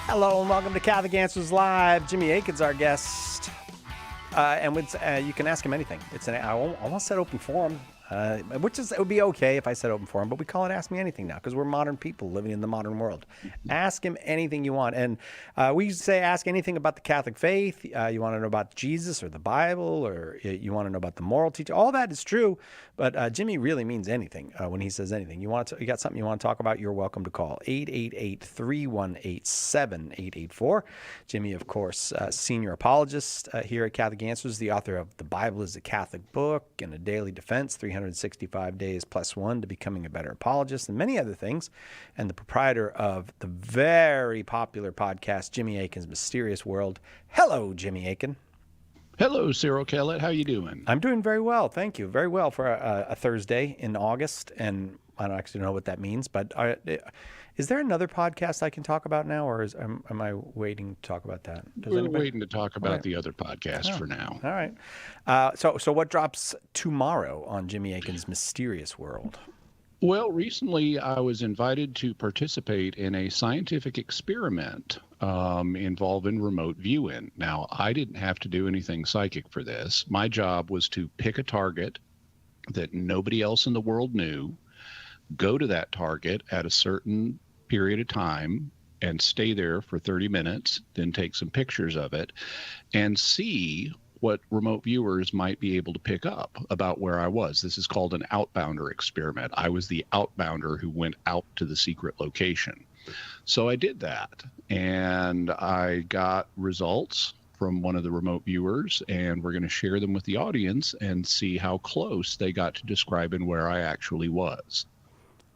Hello and welcome to Catholic Answers Live. Jimmy Akin's our guest, and you can ask him anything. I almost said open forum, which it would be okay if I said open forum, but we call it Ask Me Anything now because we're modern people living in the modern world. Ask him anything you want, and we say ask anything about the Catholic faith. You want to know about Jesus or the Bible, or you want to know about the moral teaching. All that is true, but Jimmy really means anything when he says anything. You got something you want to talk about, you're welcome to call 888-318-7884. Jimmy, of course, senior apologist here at Catholic Answers, the author of The Bible is a Catholic Book and A Daily Defense, 365 Days Plus One to Becoming a Better Apologist, and many other things, and the proprietor of the very popular podcast, Jimmy Akin's Mysterious World. Hello, Jimmy Akin. Hello, Cyril Kellett. How you doing? I'm doing very well, thank you. Very well for a Thursday in August, and I don't actually know what that means, but is there another podcast I can talk about now, or am I waiting to talk about that? We're waiting to talk about the other podcast for now. All right. So what drops tomorrow on Jimmy Akin's Mysterious World? Well, recently I was invited to participate in a scientific experiment involving remote viewing. Now, I didn't have to do anything psychic for this. My job was to pick a target that nobody else in the world knew, go to that target at a certain period of time and stay there for 30 minutes, then take some pictures of it and see what remote viewers might be able to pick up about where I was. This is called an outbounder experiment. I was the outbounder who went out to the secret location. So I did that, and I got results from one of the remote viewers, and we're going to share them with the audience and see how close they got to describing where I actually was.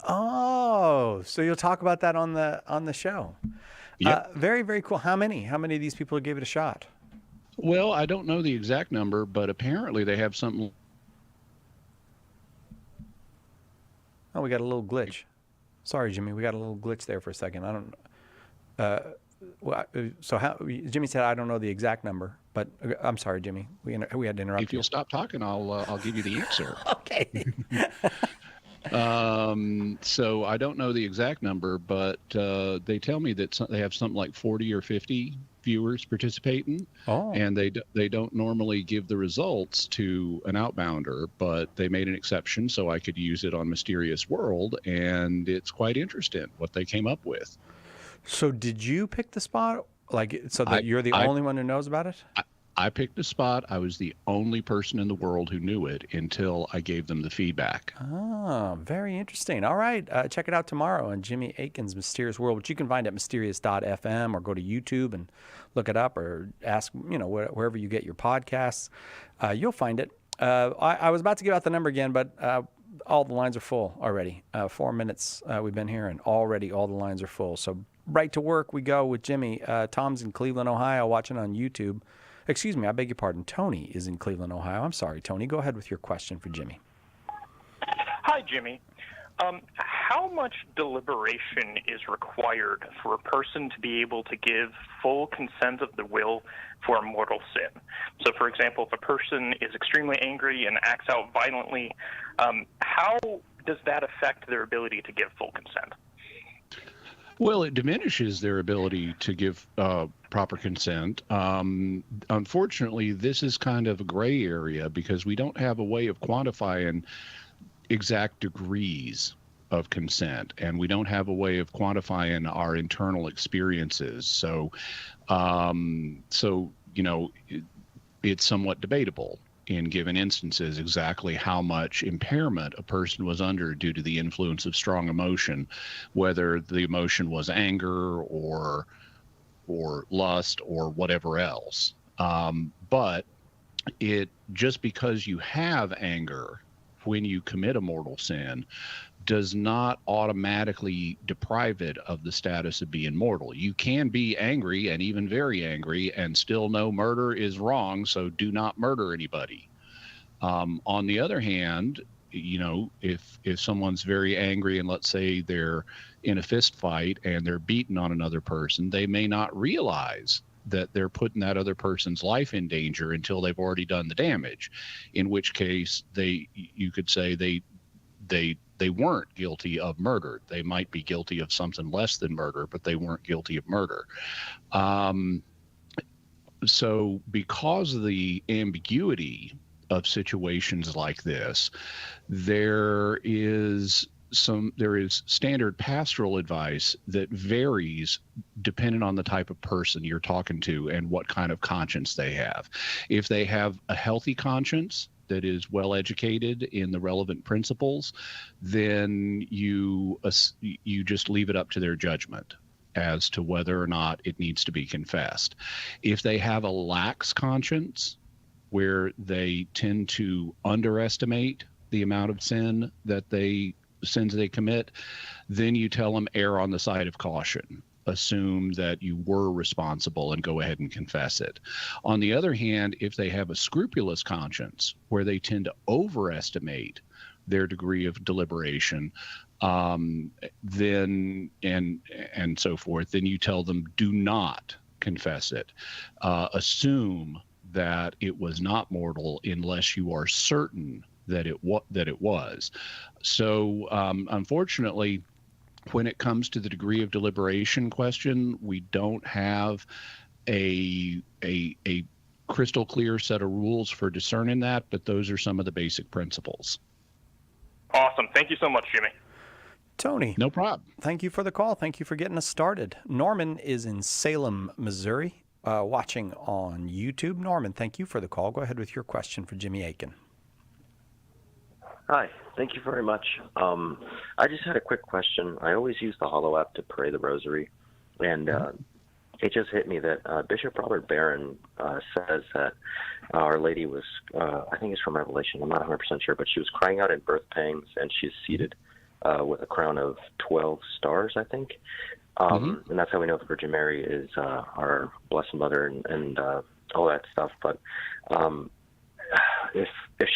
Oh, so you'll talk about that on the show. Yep. Very, very cool. How many of these people gave it a shot? Well, I don't know the exact number, but apparently they have something. Oh, we got a little glitch. Sorry, Jimmy, we got a little glitch there for a second. So Jimmy said I don't know the exact number, but I'm sorry, Jimmy. We had to interrupt you. If you'll stop talking, I'll give you the answer. Okay. So I don't know the exact number, but they tell me that they have something like 40 or 50 viewers participating. Oh. And they don't normally give the results to an outbounder, but they made an exception so I could use it on Mysterious World, and it's quite interesting what they came up with. So did you pick the spot, you're the only one who knows about it? I picked a spot. I was the only person in the world who knew it until I gave them the feedback. Oh, very interesting. All right. Check it out tomorrow on Jimmy Akin's Mysterious World, which you can find at mysterious.fm, or go to YouTube and look it up, or ask, wherever you get your podcasts. You'll find it. I was about to give out the number again, but all the lines are full already. 4 minutes we've been here, and already all the lines are full. So right to work we go with Jimmy. Tom's in Cleveland, Ohio, watching on YouTube. Excuse me, I beg your pardon. Tony is in Cleveland, Ohio. I'm sorry, Tony. Go ahead with your question for Jimmy. Hi, Jimmy. How much deliberation is required for a person to be able to give full consent of the will for a mortal sin? So, for example, if a person is extremely angry and acts out violently, how does that affect their ability to give full consent? Well, it diminishes their ability to give proper consent. Unfortunately, this is kind of a gray area because we don't have a way of quantifying exact degrees of consent, and we don't have a way of quantifying our internal experiences. So, it's somewhat debatable in given instances exactly how much impairment a person was under due to the influence of strong emotion, whether the emotion was anger or lust or whatever else. But just because you have anger when you commit a mortal sin does not automatically deprive it of the status of being mortal. You can be angry, and even very angry, and still know murder is wrong, so do not murder anybody. On the other hand, if someone's very angry and let's say they're in a fist fight and they're beating on another person, they may not realize that they're putting that other person's life in danger until they've already done the damage, in which case you could say they weren't guilty of murder. They might be guilty of something less than murder, but they weren't guilty of murder. So because of the ambiguity of situations like this, there is standard pastoral advice that varies depending on the type of person you're talking to and what kind of conscience they have. If they have a healthy conscience that is well educated in the relevant principles, then you just leave it up to their judgment as to whether or not it needs to be confessed. If they have a lax conscience, where they tend to underestimate the amount of sins they commit, then you tell them err on the side of caution. Assume that you were responsible and go ahead and confess it. On the other hand, if they have a scrupulous conscience where they tend to overestimate their degree of deliberation, then and so forth, then you tell them do not confess it. Assume that it was not mortal unless you are certain that it was. So unfortunately, when it comes to the degree of deliberation question, we don't have a crystal clear set of rules for discerning that, but those are some of the basic principles. Awesome. Thank you so much, Jimmy. Tony. No problem. Thank you for the call. Thank you for getting us started. Norman is in Salem, Missouri, watching on YouTube. Norman, thank you for the call. Go ahead with your question for Jimmy Akin. Hi, thank you very much. I just had a quick question. I always use the Hollow app to pray the rosary, and it just hit me that Bishop Robert Barron says that Our Lady was, I think it's from Revelation, I'm not 100% sure, but she was crying out in birth pangs, and she's seated with a crown of 12 stars, I think. And that's how we know the Virgin Mary is our Blessed Mother and all that stuff. But if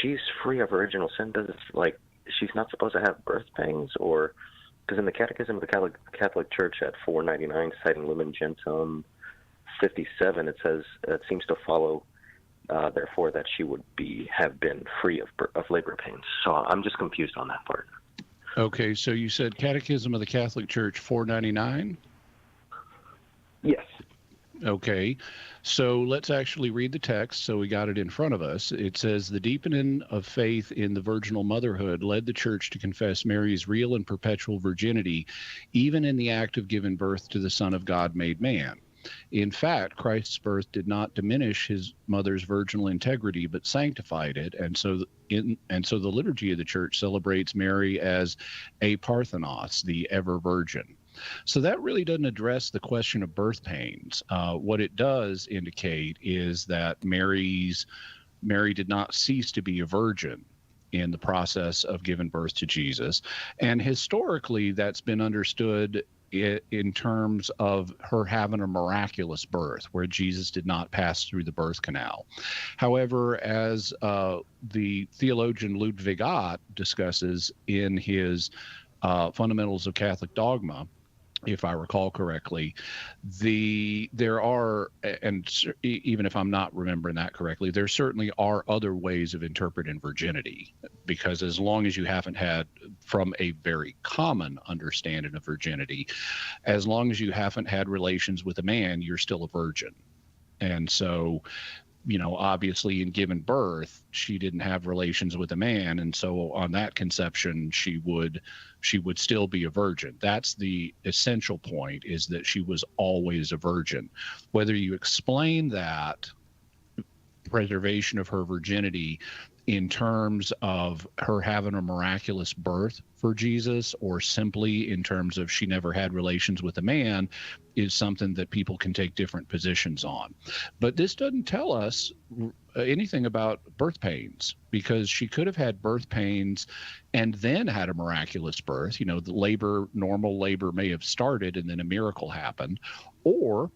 she's free of original sin, does it, like, she's not supposed to have birth pangs? Or because in the Catechism of the Catholic Church at 499, citing Lumen Gentium 57, it says it seems to follow, therefore, that she would have been free of labor pains. So I'm just confused on that part. Okay, so you said Catechism of the Catholic Church 499? Yes. Okay, so let's actually read the text so we got it in front of us. It says, the deepening of faith in the virginal motherhood led the Church to confess Mary's real and perpetual virginity, even in the act of giving birth to the Son of God made man. In fact, Christ's birth did not diminish his mother's virginal integrity, but sanctified it. And so the liturgy of the Church celebrates Mary as a Parthenos, the ever virgin. So that really doesn't address the question of birth pains. What it does indicate is that Mary did not cease to be a virgin in the process of giving birth to Jesus. And historically, that's been understood in terms of her having a miraculous birth where Jesus did not pass through the birth canal. However, as the theologian Ludwig Ott discusses in his Fundamentals of Catholic Dogma, if I recall correctly, there are, and even if I'm not remembering that correctly, there certainly are other ways of interpreting virginity, because as long as you haven't had, from a very common understanding of virginity, as long as you haven't had relations with a man, you're still a virgin. And so, obviously in giving birth, she didn't have relations with a man. And so on that conception, she would still be a virgin. That's the essential point, is that she was always a virgin. Whether you explain that preservation of her virginity in terms of her having a miraculous birth for Jesus, or simply in terms of she never had relations with a man, is something that people can take different positions on. But this doesn't tell us anything about birth pains, because she could have had birth pains and then had a miraculous birth. The normal labor may have started and then a miracle happened, or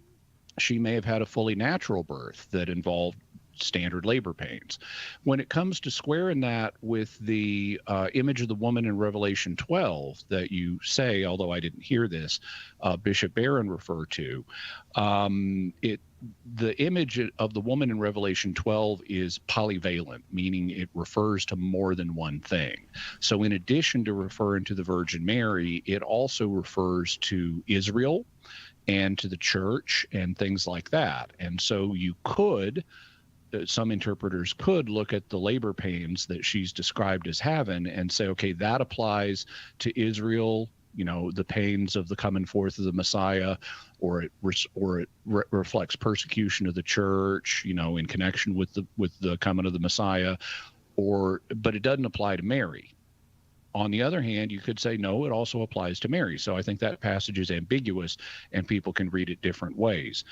she may have had a fully natural birth that involved standard labor pains. When it comes to squaring that with the image of the woman in Revelation 12 that you say, although I didn't hear this, Bishop Barron referred to, the image of the woman in Revelation 12 is polyvalent, meaning it refers to more than one thing. So in addition to referring to the Virgin Mary, it also refers to Israel and to the church and things like that. And so you could, some interpreters could look at the labor pains that she's described as having and say, okay, that applies to Israel, the pains of the coming forth of the Messiah, or it reflects persecution of the church, in connection with the coming of the Messiah, but it doesn't apply to Mary. On the other hand, you could say, no, it also applies to Mary. So I think that passage is ambiguous and people can read it different ways.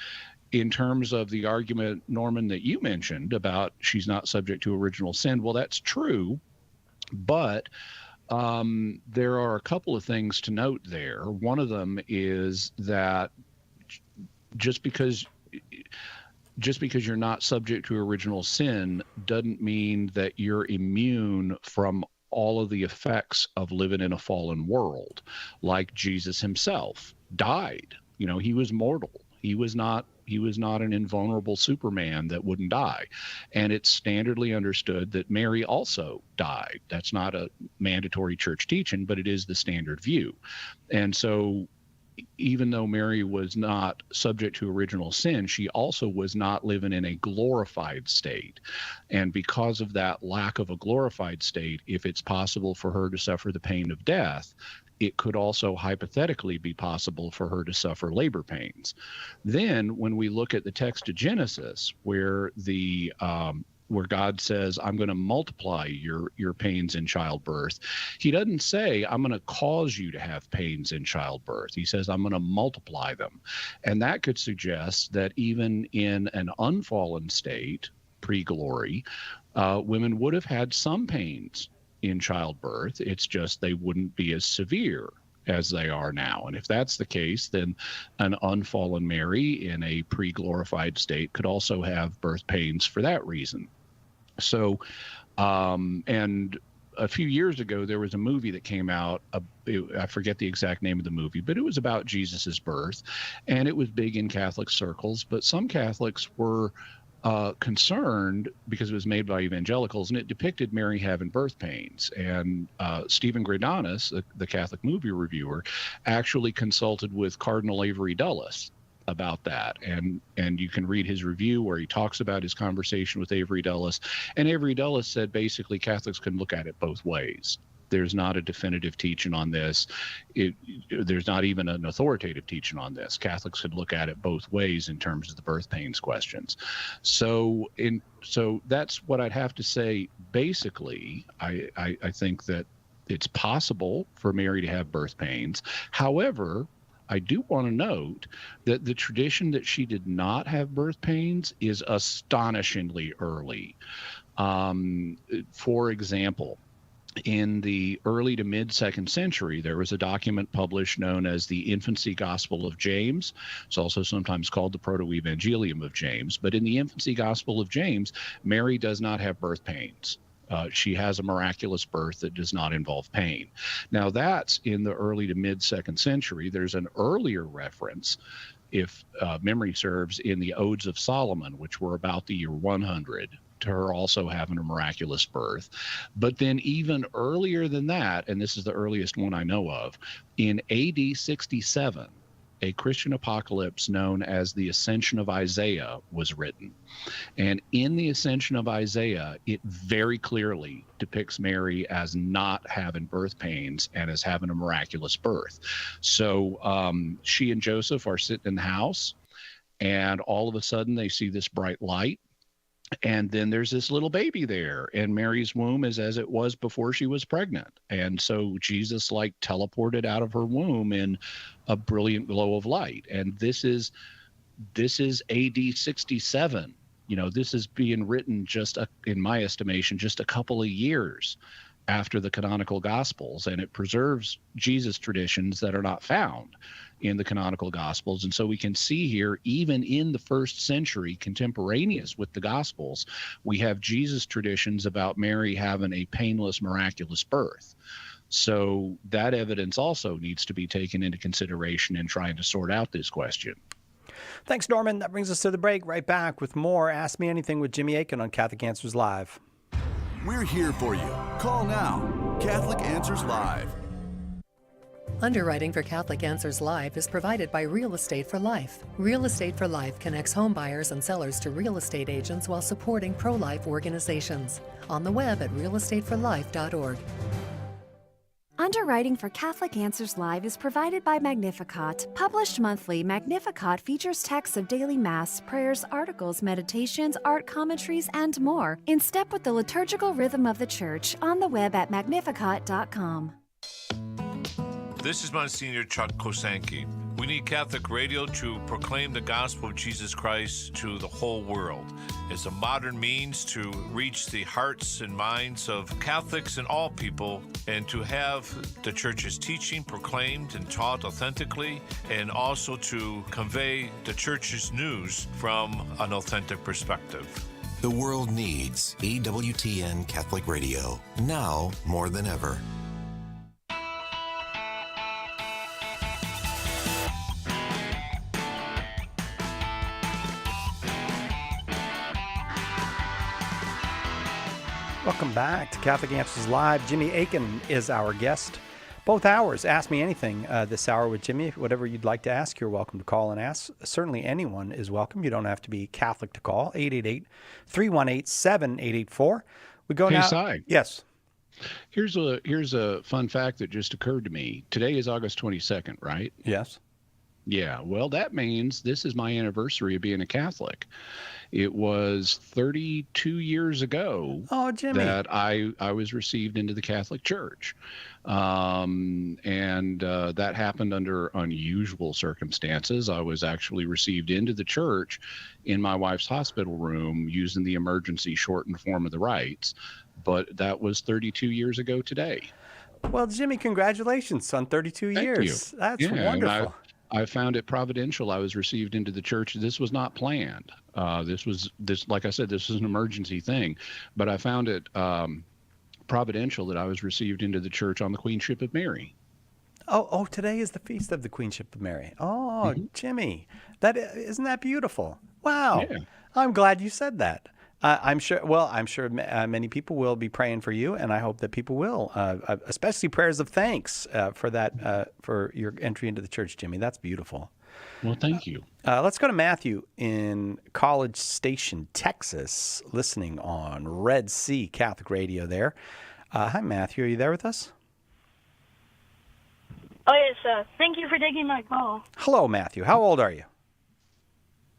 In terms of the argument, Norman, that you mentioned about she's not subject to original sin, well, that's true, but there are a couple of things to note there. One of them is that just because you're not subject to original sin doesn't mean that you're immune from all of the effects of living in a fallen world. Like Jesus himself died. He was mortal. He was not an invulnerable Superman that wouldn't die. And it's standardly understood that Mary also died. That's not a mandatory church teaching, but it is the standard view. And so even though Mary was not subject to original sin, she also was not living in a glorified state. And because of that lack of a glorified state, if it's possible for her to suffer the pain of death, it could also hypothetically be possible for her to suffer labor pains. Then when we look at the text of Genesis, where God says, I'm going to multiply your pains in childbirth, he doesn't say, I'm going to cause you to have pains in childbirth. He says, I'm going to multiply them. And that could suggest that even in an unfallen state, pre-glory, women would have had some pains in childbirth. It's just they wouldn't be as severe as they are now. And if that's the case, then an unfallen Mary in a pre-glorified state could also have birth pains for that reason. So, and a few years ago, there was a movie that came out. I forget the exact name of the movie, but it was about Jesus's birth, and it was big in Catholic circles. But some Catholics were concerned because it was made by evangelicals, and it depicted Mary having birth pains. And Stephen Gradanis, the Catholic movie reviewer, actually consulted with Cardinal Avery Dulles about that, and you can read his review where he talks about his conversation with Avery Dulles. And Avery Dulles said basically Catholics can look at it both ways. There's not a definitive teaching on this. There's not even an authoritative teaching on this. Catholics could look at it both ways in terms of the birth pains questions. So that's what I'd have to say. Basically, I think that it's possible for Mary to have birth pains. However, I do want to note that the tradition that she did not have birth pains is astonishingly early. For example, in the early to mid-2nd century, there was a document published known as the Infancy Gospel of James. It's also sometimes called the Proto-Evangelium of James. But in the Infancy Gospel of James, Mary does not have birth pains. She has a miraculous birth that does not involve pain. Now, that's in the early to mid-2nd century. There's an earlier reference, if memory serves, in the Odes of Solomon, which were about the year 100, to her also having a miraculous birth. But then even earlier than that, and this is the earliest one I know of, in AD 67, a Christian apocalypse known as the Ascension of Isaiah was written. And in the Ascension of Isaiah, it very clearly depicts Mary as not having birth pains and as having a miraculous birth. So she and Joseph are sitting in the house, and all of a sudden they see this bright light. And then there's this little baby there, and Mary's womb is as it was before she was pregnant. And so Jesus teleported out of her womb in a brilliant glow of light. And this is AD 67. This is being written in my estimation, just a couple of years after the canonical Gospels, and it preserves Jesus traditions that are not found in the canonical Gospels. And so we can see here, even in the first century, contemporaneous with the Gospels, we have Jesus traditions about Mary having a painless, miraculous birth. So that evidence also needs to be taken into consideration in trying to sort out this question. Thanks, Norman. That brings us to the break. Right back with more Ask Me Anything with Jimmy Akin on Catholic Answers Live. We're here for you. Call now. Catholic Answers Live. Underwriting for Catholic Answers Live is provided by Real Estate for Life. Real Estate for Life connects home buyers and sellers to real estate agents while supporting pro-life organizations. On the web at realestateforlife.org. Underwriting for Catholic Answers Live is provided by Magnificat. Published monthly, Magnificat features texts of daily Mass, prayers, articles, meditations, art commentaries, and more, in step with the liturgical rhythm of the Church, on the web at magnificat.com. This is Monsignor Chuck Kosanke. We need Catholic radio to proclaim the gospel of Jesus Christ to the whole world. It's a modern means to reach the hearts and minds of Catholics and all people, and to have the Church's teaching proclaimed and taught authentically, and also to convey the Church's news from an authentic perspective. The world needs EWTN Catholic Radio, now more than ever. Welcome back to Catholic Answers Live. Jimmy Akin is our guest. Both hours, Ask Me Anything this hour with Jimmy. Whatever you'd like to ask, you're welcome to call and ask. Certainly anyone is welcome. You don't have to be Catholic to call. 888-318-7884. We go now. Si. Yes. Here's a fun fact that just occurred to me. Today is August 22nd, right? Yes. Yeah, well, that means this is my anniversary of being a Catholic. It was 32 years ago that I was received into the Catholic Church. And that happened under unusual circumstances. I was actually received into the church in my wife's hospital room using the emergency shortened form of the rites. But that was 32 years ago today. Well, Jimmy, congratulations on 32 years. You. That's wonderful. I found it providential. I was received into the church. This was not planned. Like I said, this was an emergency thing, but I found it providential that I was received into the church on the Queenship of Mary. Oh, today is the feast of the Queenship of Mary. Oh, Jimmy, isn't that beautiful? Wow. Yeah. I'm glad you said that. I'm sure many people will be praying for you, and I hope that people will, especially prayers of thanks for your entry into the church, Jimmy. That's beautiful. Well, thank you. Let's go to Matthew in College Station, Texas, listening on Red Sea Catholic Radio there. Hi, Matthew. Are you there with us? Oh, yes. Thank you for taking my call. Hello, Matthew. How old are you?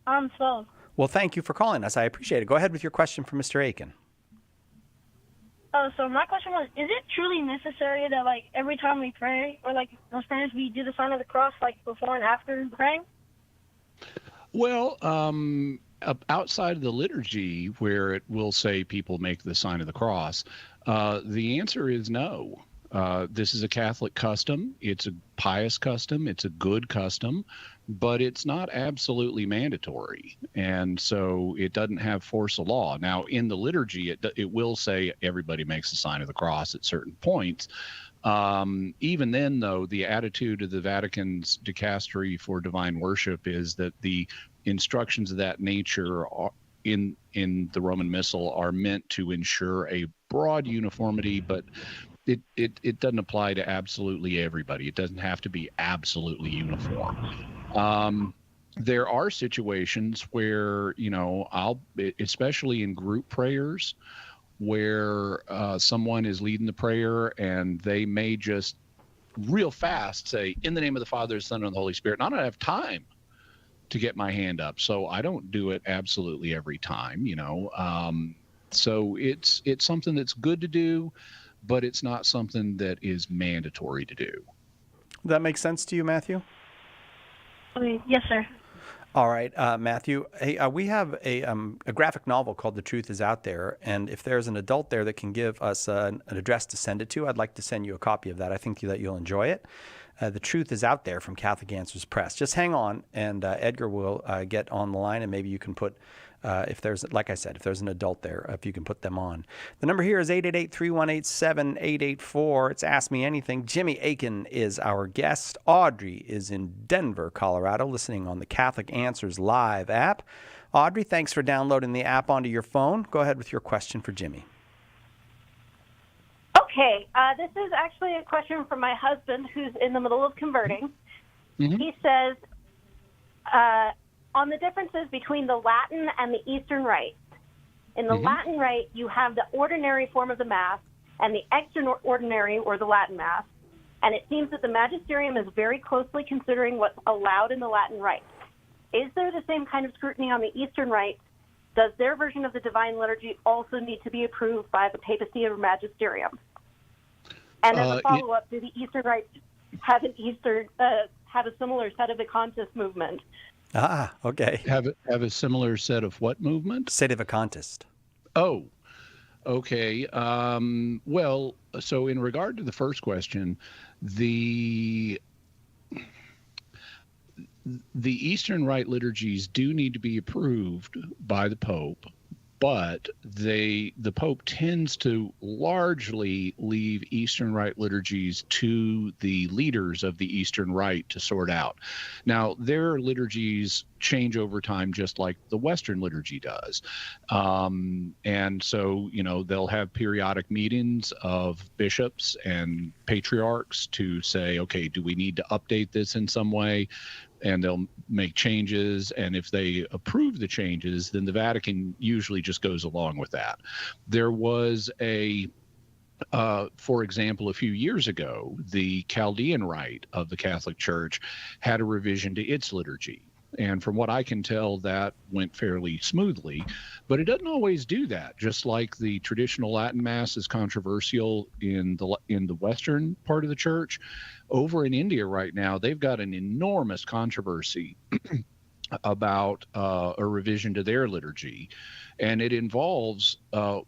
I'm 12. Well, thank you for calling us. I appreciate it. Go ahead with your question for Mr. Akin. So my question was, is it truly necessary that, like, every time we pray, or, like, those prayers, we do the sign of the cross, like, before and after praying? Well, outside of the liturgy, where it will say people make the sign of the cross, the answer is no. This is a Catholic custom. It's a pious custom. It's a good custom, but it's not absolutely mandatory. And so it doesn't have force of law. Now, in the liturgy, it will say everybody makes the sign of the cross at certain points. Even then, though, the attitude of the Vatican's dicastery for divine worship is that the instructions of that nature are in the Roman Missal are meant to ensure a broad uniformity, but it doesn't apply to absolutely everybody. It doesn't have to be absolutely uniform. There are situations where, especially in group prayers, where someone is leading the prayer and they may just real fast say, in the name of the Father, the Son, and the Holy Spirit. And I don't have time to get my hand up. So I don't do it absolutely every time, So it's something that's good to do, but it's not something that is mandatory to do. That makes sense to you, Matthew? Okay, yes, sir. All right, Matthew. Hey, we have a graphic novel called "The Truth Is Out There," and if there's an adult there that can give us an address to send it to, I'd like to send you a copy of that. I think that you'll enjoy it. "The Truth Is Out There" from Catholic Answers Press. Just hang on, and Edgar will get on the line, and maybe you can put. If there's, like I said, if there's an adult there, if you can put them on. The number here is 888-318-7884. It's Ask Me Anything. Jimmy Akin is our guest. Audrey is in Denver, Colorado, listening on the Catholic Answers Live app. Audrey, thanks for downloading the app onto your phone. Go ahead with your question for Jimmy. Okay, this is actually a question from my husband who's in the middle of converting. Mm-hmm. He says, on the differences between the Latin and the Eastern rites. In the Latin rite, you have the ordinary form of the Mass and the extraordinary, or the Latin Mass, and it seems that the magisterium is very closely considering what's allowed in the Latin rite. Is there the same kind of scrutiny on the Eastern rite? Does their version of the Divine Liturgy also need to be approved by the papacy or magisterium? And as a follow-up, do the Eastern rites have a similar sedevacantist movement? Ah, okay. Have a similar set of what movement? Sedevacantist. Oh, okay. Well, so in regard to the first question, the Eastern Rite liturgies do need to be approved by the Pope, but the Pope tends to largely leave Eastern Rite liturgies to the leaders of the Eastern Rite to sort out. Now, their liturgies change over time just like the Western liturgy does. And so, they'll have periodic meetings of bishops and patriarchs to say, okay, do we need to update this in some way? And they'll make changes. And if they approve the changes, then the Vatican usually just goes along with that. There was for example, a few years ago, the Chaldean Rite of the Catholic Church had a revision to its liturgy. And from what I can tell, that went fairly smoothly, but it doesn't always do that. Just like the traditional Latin Mass is controversial in the Western part of the church, over in India right now, they've got an enormous controversy about a revision to their liturgy, and it involves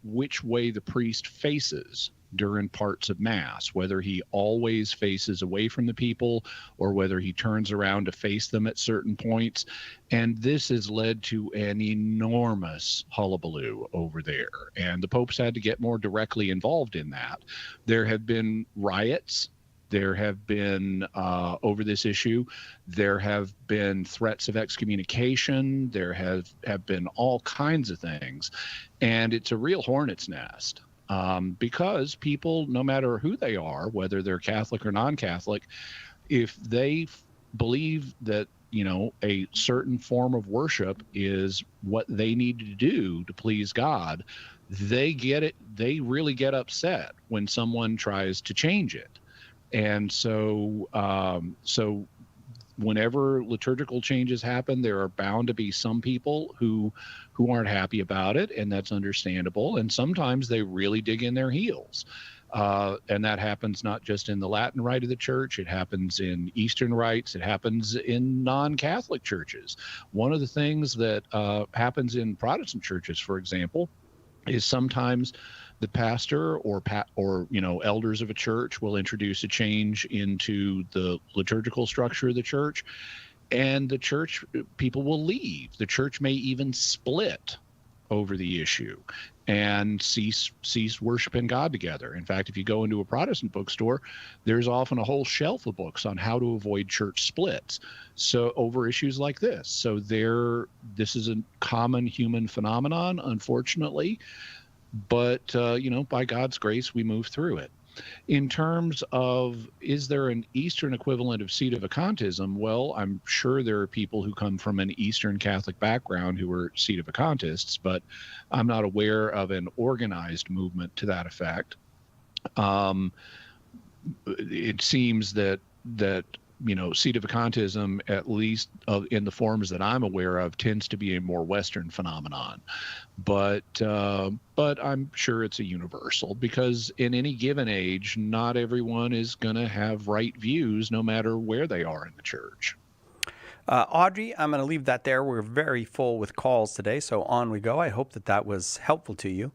which way the priest faces during parts of Mass, whether he always faces away from the people or whether he turns around to face them at certain points. And this has led to an enormous hullabaloo over there. And the popes had to get more directly involved in that. There have been riots. There have been, over this issue, there have been threats of excommunication. There have been all kinds of things. And it's a real hornet's nest. Because people, no matter who they are, whether they're Catholic or non-Catholic, if they believe that, a certain form of worship is what they need to do to please God, they really get upset when someone tries to change it. And so whenever liturgical changes happen, there are bound to be some people who aren't happy about it, and that's understandable. And sometimes they really dig in their heels. And that happens not just in the Latin Rite of the Church, it happens in Eastern rites, it happens in non-Catholic churches. One of the things that happens in Protestant churches, for example, is sometimes the pastor or elders of a church will introduce a change into the liturgical structure of the church, and the church people will leave. The church may even split over the issue and cease worshiping God together. In fact, if you go into a Protestant bookstore, there's often a whole shelf of books on how to avoid church splits, so over issues like this. So this is a common human phenomenon, unfortunately, but by God's grace, we move through it. In terms of, is there an Eastern equivalent of sedevacantism? Well, I'm sure there are people who come from an Eastern Catholic background who are sedevacantists, but I'm not aware of an organized movement to that effect. It seems that sedevacantism, at least in the forms that I'm aware of, tends to be a more Western phenomenon. But I'm sure it's a universal, because in any given age, not everyone is going to have right views no matter where they are in the church. Audrey, I'm going to leave that there. We're very full with calls today, so on we go. I hope that was helpful to you.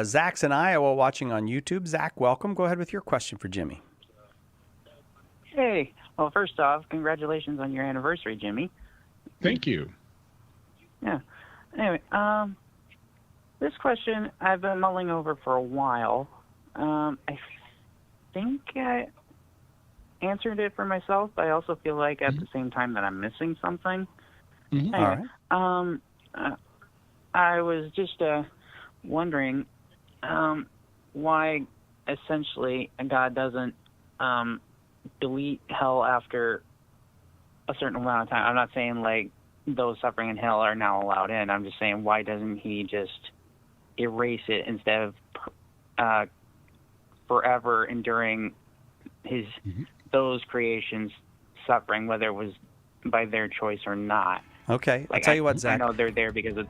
Zach's in Iowa watching on YouTube. Zach, welcome. Go ahead with your question for Jimmy. Hey. Well, first off, congratulations on your anniversary, Jimmy. Thank you. Yeah. Anyway, this question I've been mulling over for a while. I think I answered it for myself, but I also feel like at the same time that I'm missing something. Mm-hmm. Anyway, All right. I was just wondering why essentially God doesn't delete hell after a certain amount of time. I'm not saying like those suffering in hell are now allowed in. I'm just saying, why doesn't he just erase it instead of forever enduring his those creations suffering, whether it was by their choice or not? Okay, Like, I'll tell you what, Zach. I know they're there because of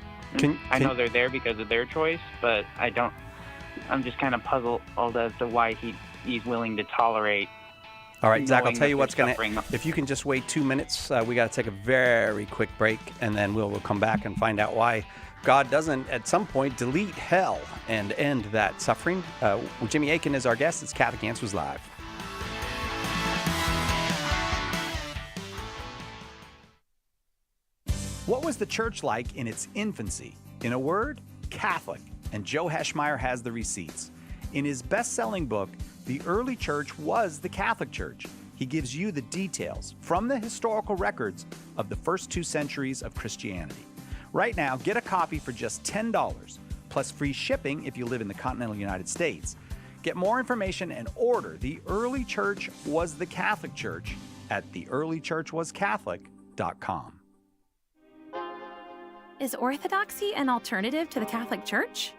know they're there because of their choice, but I'm just kind of puzzled as to why he's willing to tolerate. All right, Zach, I'll tell you what's going to... If you can just wait 2 minutes, we got to take a very quick break, and then we'll come back and find out why God doesn't, at some point, delete hell and end that suffering. Jimmy Akin is our guest. It's Catholic Answers Live. What was the church like in its infancy? In a word, Catholic. And Joe Heschmeyer has the receipts. In his best-selling book, The Early Church Was the Catholic Church, he gives you the details from the historical records of the first 2 centuries of Christianity. Right now, get a copy for just $10, plus free shipping if you live in the continental United States. Get more information and order The Early Church Was the Catholic Church at theearlychurchwascatholic.com. Is orthodoxy an alternative to the Catholic Church?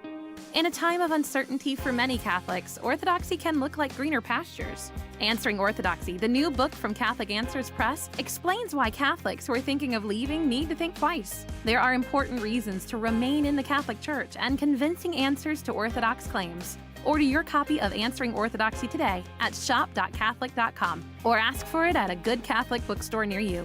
In a time of uncertainty for many Catholics, orthodoxy can look like greener pastures. Answering Orthodoxy, the new book from Catholic Answers Press, explains why Catholics who are thinking of leaving need to think twice. There are important reasons to remain in the Catholic Church and convincing answers to Orthodox claims. Order your copy of Answering Orthodoxy today at shop.catholic.com or ask for it at a good Catholic bookstore near you.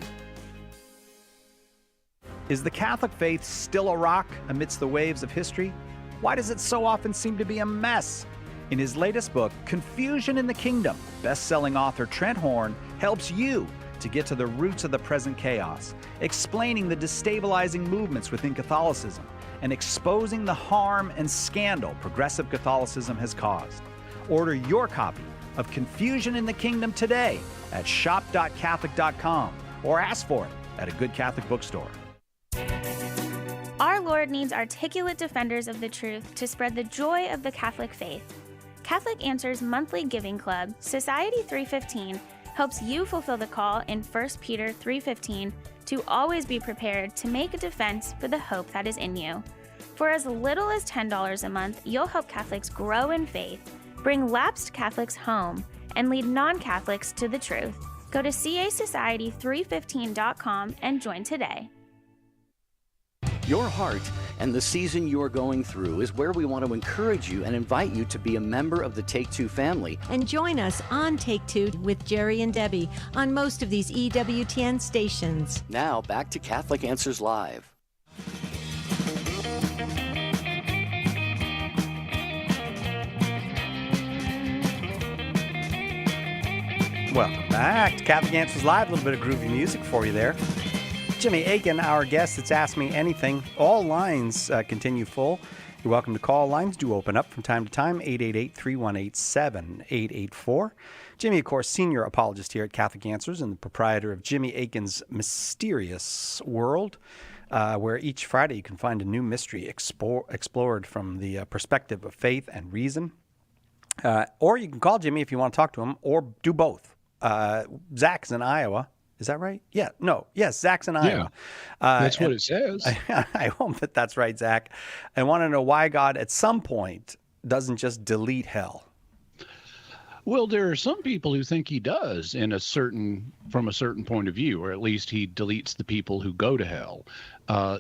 Is the Catholic faith still a rock amidst the waves of history? Why does it so often seem to be a mess? In his latest book, Confusion in the Kingdom, best-selling author Trent Horn helps you to get to the roots of the present chaos, explaining the destabilizing movements within Catholicism and exposing the harm and scandal progressive Catholicism has caused. Order your copy of Confusion in the Kingdom today at shop.catholic.com or ask for it at a good Catholic bookstore. Our Lord needs articulate defenders of the truth to spread the joy of the Catholic faith. Catholic Answers monthly giving club, Society 315, helps you fulfill the call in 1 Peter 3:15 to always be prepared to make a defense for the hope that is in you. For as little as $10 a month, you'll help Catholics grow in faith, bring lapsed Catholics home, and lead non-Catholics to the truth. Go to casociety315.com and join today. Your heart and the season you're going through is where we want to encourage you and invite you to be a member of the Take Two family. And join us on Take Two with Jerry and Debbie on most of these EWTN stations. Now, back to Catholic Answers Live. Welcome back to Catholic Answers Live. A little bit of groovy music for you there. Jimmy Akin, our guest that's Ask Me Anything. All lines continue full. You're welcome to call. Lines do open up from time to time, 888-318-7884. Jimmy, of course, senior apologist here at Catholic Answers and the proprietor of Jimmy Akin's Mysterious World, where each Friday you can find a new mystery explored from the perspective of faith and reason. Or you can call Jimmy if you want to talk to him, or do both. Zach's in Iowa. Is that right? Yeah. No. Yes, Zach's in Iowa. That's what it says. I hope that that's right, Zach. I want to know why God at some point doesn't just delete hell. Well, there are some people who think he does from a certain point of view, or at least he deletes the people who go to hell.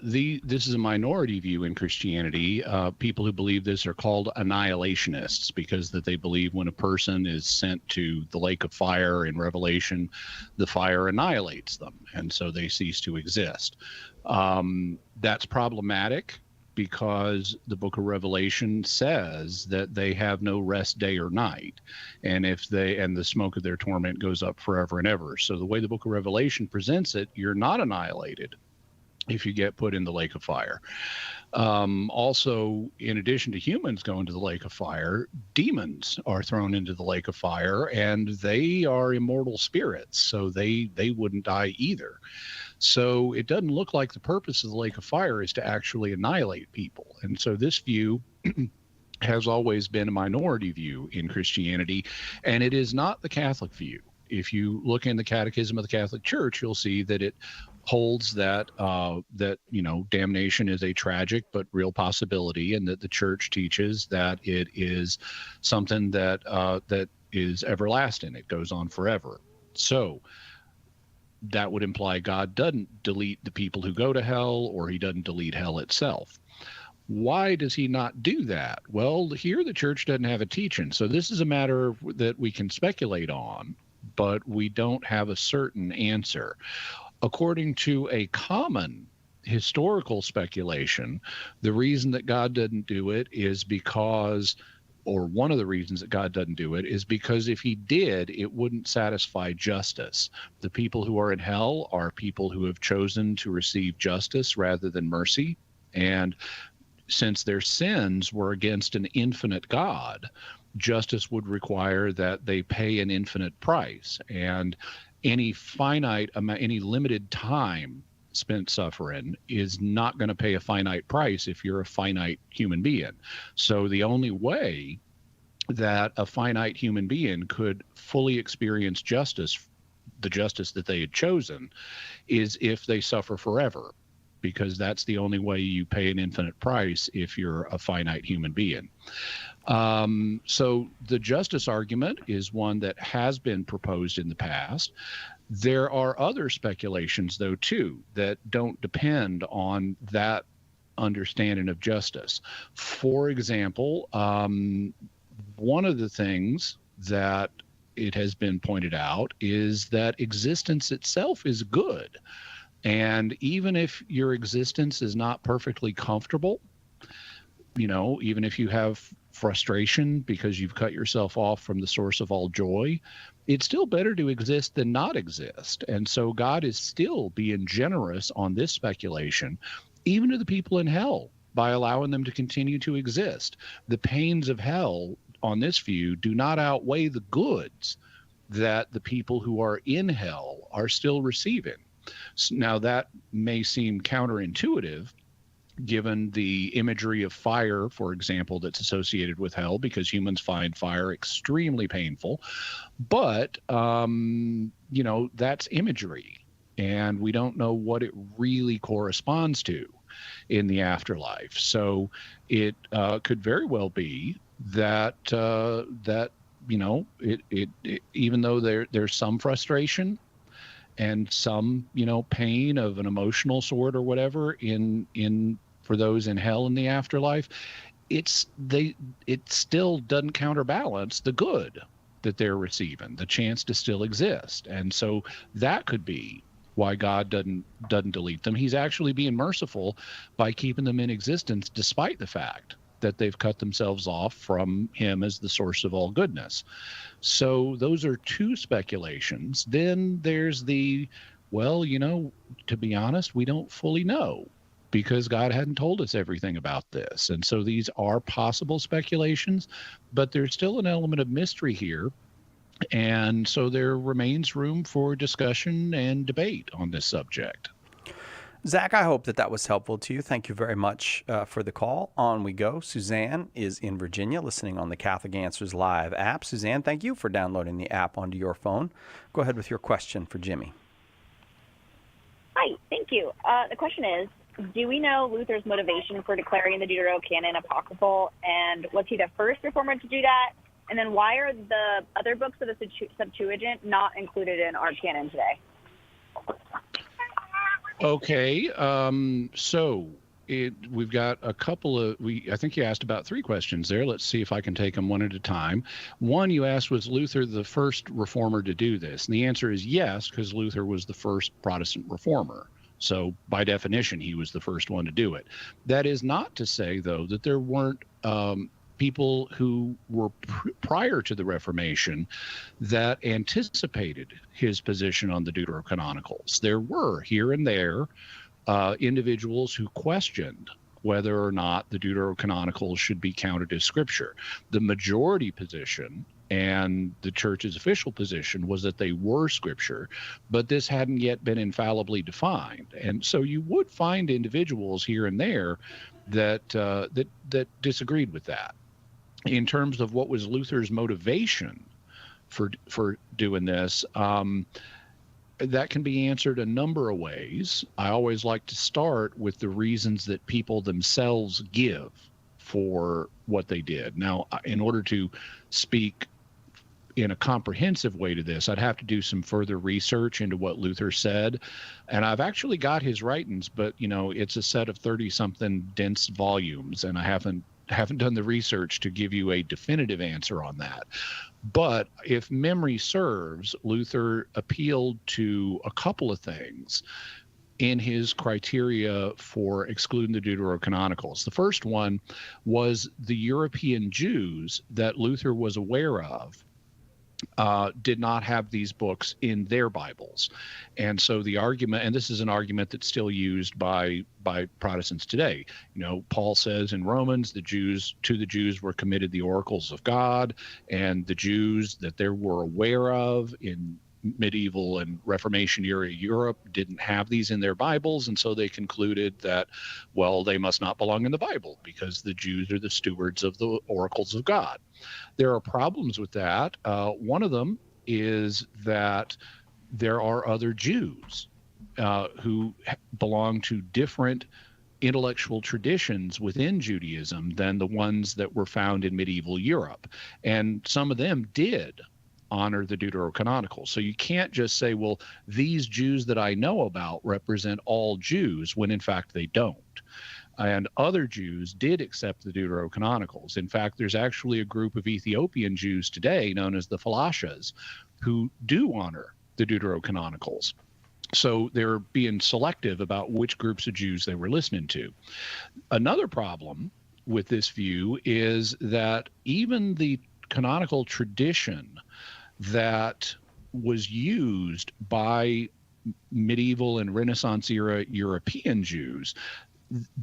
This is a minority view in Christianity. People who believe this are called annihilationists because that they believe when a person is sent to the lake of fire in Revelation, the fire annihilates them, and so they cease to exist. That's problematic, because the book of Revelation says that they have no rest day or night, and the smoke of their torment goes up forever and ever. So the way the book of Revelation presents it, you're not annihilated if you get put in the lake of fire. Also, in addition to humans going to the lake of fire, demons are thrown into the lake of fire, and they are immortal spirits, so they wouldn't die either. So it doesn't look like the purpose of the lake of fire is to actually annihilate people. And so this view has always been a minority view in Christianity, and it is not the Catholic view. If you look in the Catechism of the Catholic Church, you'll see that it holds that damnation is a tragic but real possibility, and that the Church teaches that it is something that is everlasting. It goes on forever. So that would imply God doesn't delete the people who go to hell, or he doesn't delete hell itself. Why does he not do that? Well, here the Church doesn't have a teaching. So this is a matter that we can speculate on, but we don't have a certain answer. According to a common historical speculation, the reason that God doesn't do it is because, or one of the reasons that God doesn't do it is because if he did, it wouldn't satisfy justice. The people who are in hell are people who have chosen to receive justice rather than mercy. And since their sins were against an infinite God, justice would require that they pay an infinite price. And any limited time spent suffering is not going to pay a finite price if you're a finite human being. So the only way that a finite human being could fully experience justice, the justice that they had chosen, is if they suffer forever, because that's the only way you pay an infinite price if you're a finite human being. So the justice argument is one that has been proposed in the past. There are other speculations, though, too, that don't depend on that understanding of justice. For example, one of the things that it has been pointed out is that existence itself is good. And even if your existence is not perfectly comfortable, even if you have frustration because you've cut yourself off from the source of all joy, it's still better to exist than not exist. And so God is still being generous on this speculation, even to the people in hell, by allowing them to continue to exist. The pains of hell, on this view, do not outweigh the goods that the people who are in hell are still receiving. Now, that may seem counterintuitive, given the imagery of fire, for example, that's associated with hell, because humans find fire extremely painful. But, that's imagery, and we don't know what it really corresponds to in the afterlife. So it could very well be that even though there's some frustration and some pain of an emotional sort or whatever in for those in hell in the afterlife, it still doesn't counterbalance the good that they're receiving, the chance to still exist. And so that could be why God doesn't delete them. He's actually being merciful by keeping them in existence despite the fact that they've cut themselves off from him as the source of all goodness. So those are two speculations. Then there's to be honest, we don't fully know, because God hadn't told us everything about this. And so these are possible speculations, but there's still an element of mystery here. And so there remains room for discussion and debate on this subject. Zach, I hope that was helpful to you. Thank you very much for the call. On we go. Suzanne is in Virginia, listening on the Catholic Answers Live app. Suzanne, thank you for downloading the app onto your phone. Go ahead with your question for Jimmy. Hi, thank you. The question is, do we know Luther's motivation for declaring the Deuterocanon apocryphal, and was he the first reformer to do that? And then why are the other books of the Septuagint not included in our canon today? Okay, so we've got a couple of, I think you asked about 3 questions there. Let's see if I can take them one at a time. One, you asked, was Luther the first reformer to do this? And the answer is yes, because Luther was the first Protestant reformer. So by definition, he was the first one to do it. That is not to say, though, that there weren't people who were prior to the Reformation that anticipated his position on the Deuterocanonicals. There were here and there individuals who questioned whether or not the Deuterocanonicals should be counted as scripture. The majority position and the church's official position was that they were scripture, but this hadn't yet been infallibly defined. And so you would find individuals here and there that that disagreed with that. In terms of what was Luther's motivation for doing this, that can be answered a number of ways. I always like to start with the reasons that people themselves give for what they did. Now, in order to speak in a comprehensive way to this, I'd have to do some further research into what Luther said. And I've actually got his writings, but, you know, it's a set of 30-something dense volumes, and I haven't done the research to give you a definitive answer on that. But if memory serves, Luther appealed to a couple of things in his criteria for excluding the Deuterocanonicals. The first one was the European Jews that Luther was aware of did not have these books in their Bibles. And so the argument, and this is an argument that's still used by Protestants today, you know, Paul says in Romans, to the Jews were committed the oracles of God, and the Jews that they were aware of in medieval and Reformation era Europe didn't have these in their Bibles, and so they concluded that, well, they must not belong in the Bible because the Jews are the stewards of the oracles of God. There are problems with that. One of them is that there are other Jews who belong to different intellectual traditions within Judaism than the ones that were found in medieval Europe, and some of them did honor the Deuterocanonicals. So you can't just say, well, these Jews that I know about represent all Jews, when in fact they don't. And other Jews did accept the Deuterocanonicals. In fact, there's actually a group of Ethiopian Jews today known as the Falashas who do honor the Deuterocanonicals. So they're being selective about which groups of Jews they were listening to. Another problem with this view is that even the canonical tradition that was used by medieval and Renaissance era European Jews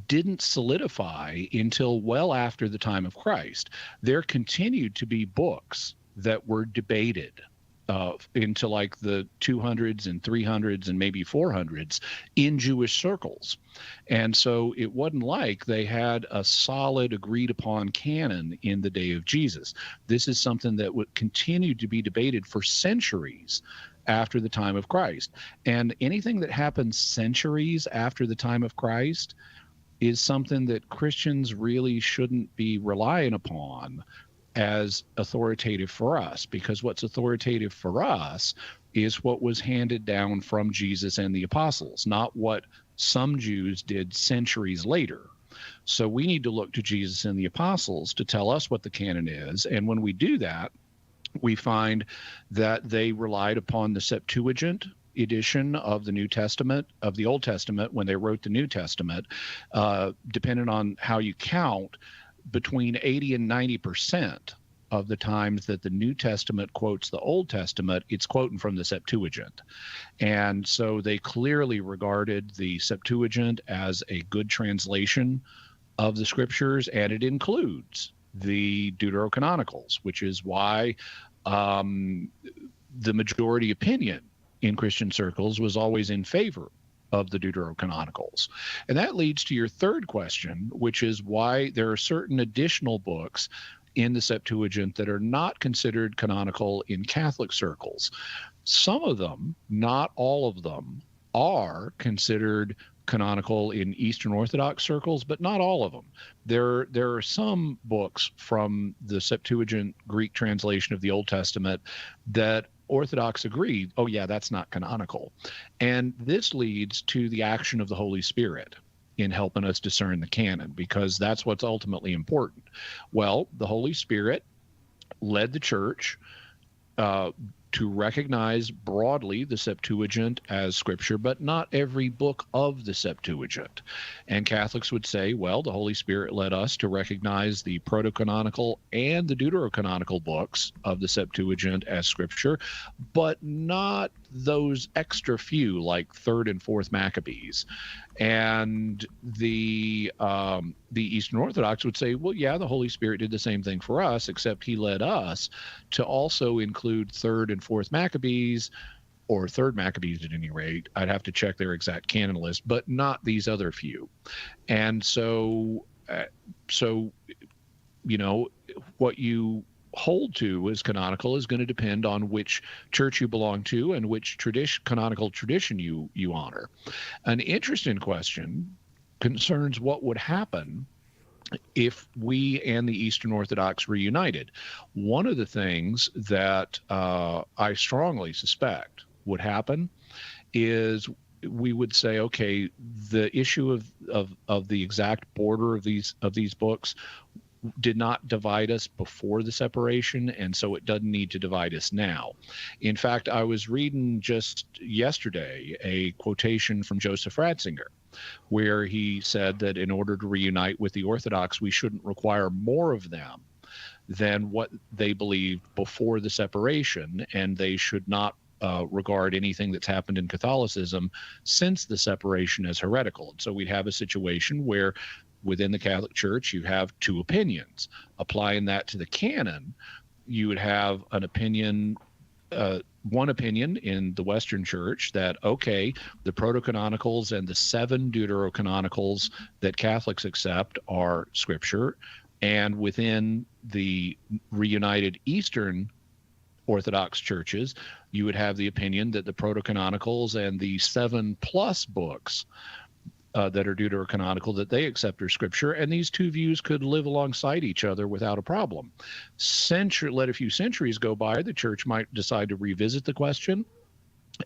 didn't solidify until well after the time of Christ. There continued to be books that were debated into like the 200s and 300s and maybe 400s in Jewish circles. And so it wasn't like they had a solid agreed upon canon in the day of Jesus. This is something that would continue to be debated for centuries after the time of Christ. And anything that happens centuries after the time of Christ is something that Christians really shouldn't be relying upon as authoritative for us, because what's authoritative for us is what was handed down from Jesus and the apostles, not what some Jews did centuries later. So we need to look to Jesus and the apostles to tell us what the canon is. And when we do that, we find that they relied upon the Septuagint edition of the New Testament, of the Old Testament, when they wrote the New Testament. Depending on how you count, between 80 and 90% of the times that the New Testament quotes the Old Testament, it's quoting from the Septuagint. And so they clearly regarded the Septuagint as a good translation of the scriptures, and it includes the Deuterocanonicals, which is why the majority opinion in Christian circles was always in favor of the Deuterocanonicals. And that leads to your third question, which is why there are certain additional books in the Septuagint that are not considered canonical in Catholic circles. Some of them, not all of them, are considered canonical in Eastern Orthodox circles, but not all of them. There are some books from the Septuagint Greek translation of the Old Testament that Orthodox agree, oh yeah, that's not canonical. And this leads to the action of the Holy Spirit in helping us discern the canon, because that's what's ultimately important. Well, the Holy Spirit led the church to recognize broadly the Septuagint as scripture, but not every book of the Septuagint. And Catholics would say, well, the Holy Spirit led us to recognize the proto-canonical and the deuterocanonical books of the Septuagint as scripture, but not those extra few like 3rd and 4th Maccabees. And the Eastern Orthodox would say, well, yeah, the Holy Spirit did the same thing for us, except he led us to also include 3rd and 4th Maccabees, or 3rd Maccabees at any rate. I'd have to check their exact canon list, but not these other few. And so what you hold to as canonical is going to depend on which church you belong to and which canonical tradition you honor. An interesting question concerns what would happen if we and the Eastern Orthodox reunited. One of the things that I strongly suspect would happen is we would say, okay, the issue of the exact border of these books did not divide us before the separation, and so it doesn't need to divide us now. In fact, I was reading just yesterday a quotation from Joseph Ratzinger, where he said that in order to reunite with the Orthodox, we shouldn't require more of them than what they believed before the separation, and they should not regard anything that's happened in Catholicism since the separation as heretical. And so we'd have a situation where within the Catholic Church, you have two opinions. Applying that to the canon, you would have an opinion, one opinion in the Western Church that, okay, the proto-canonicals and the 7 deuterocanonicals that Catholics accept are scripture. And within the reunited Eastern Orthodox churches, you would have the opinion that the proto-canonicals and the 7+ books that are deuterocanonical that they accept are scripture, and these two views could live alongside each other without a problem. Let a few centuries go by, the church might decide to revisit the question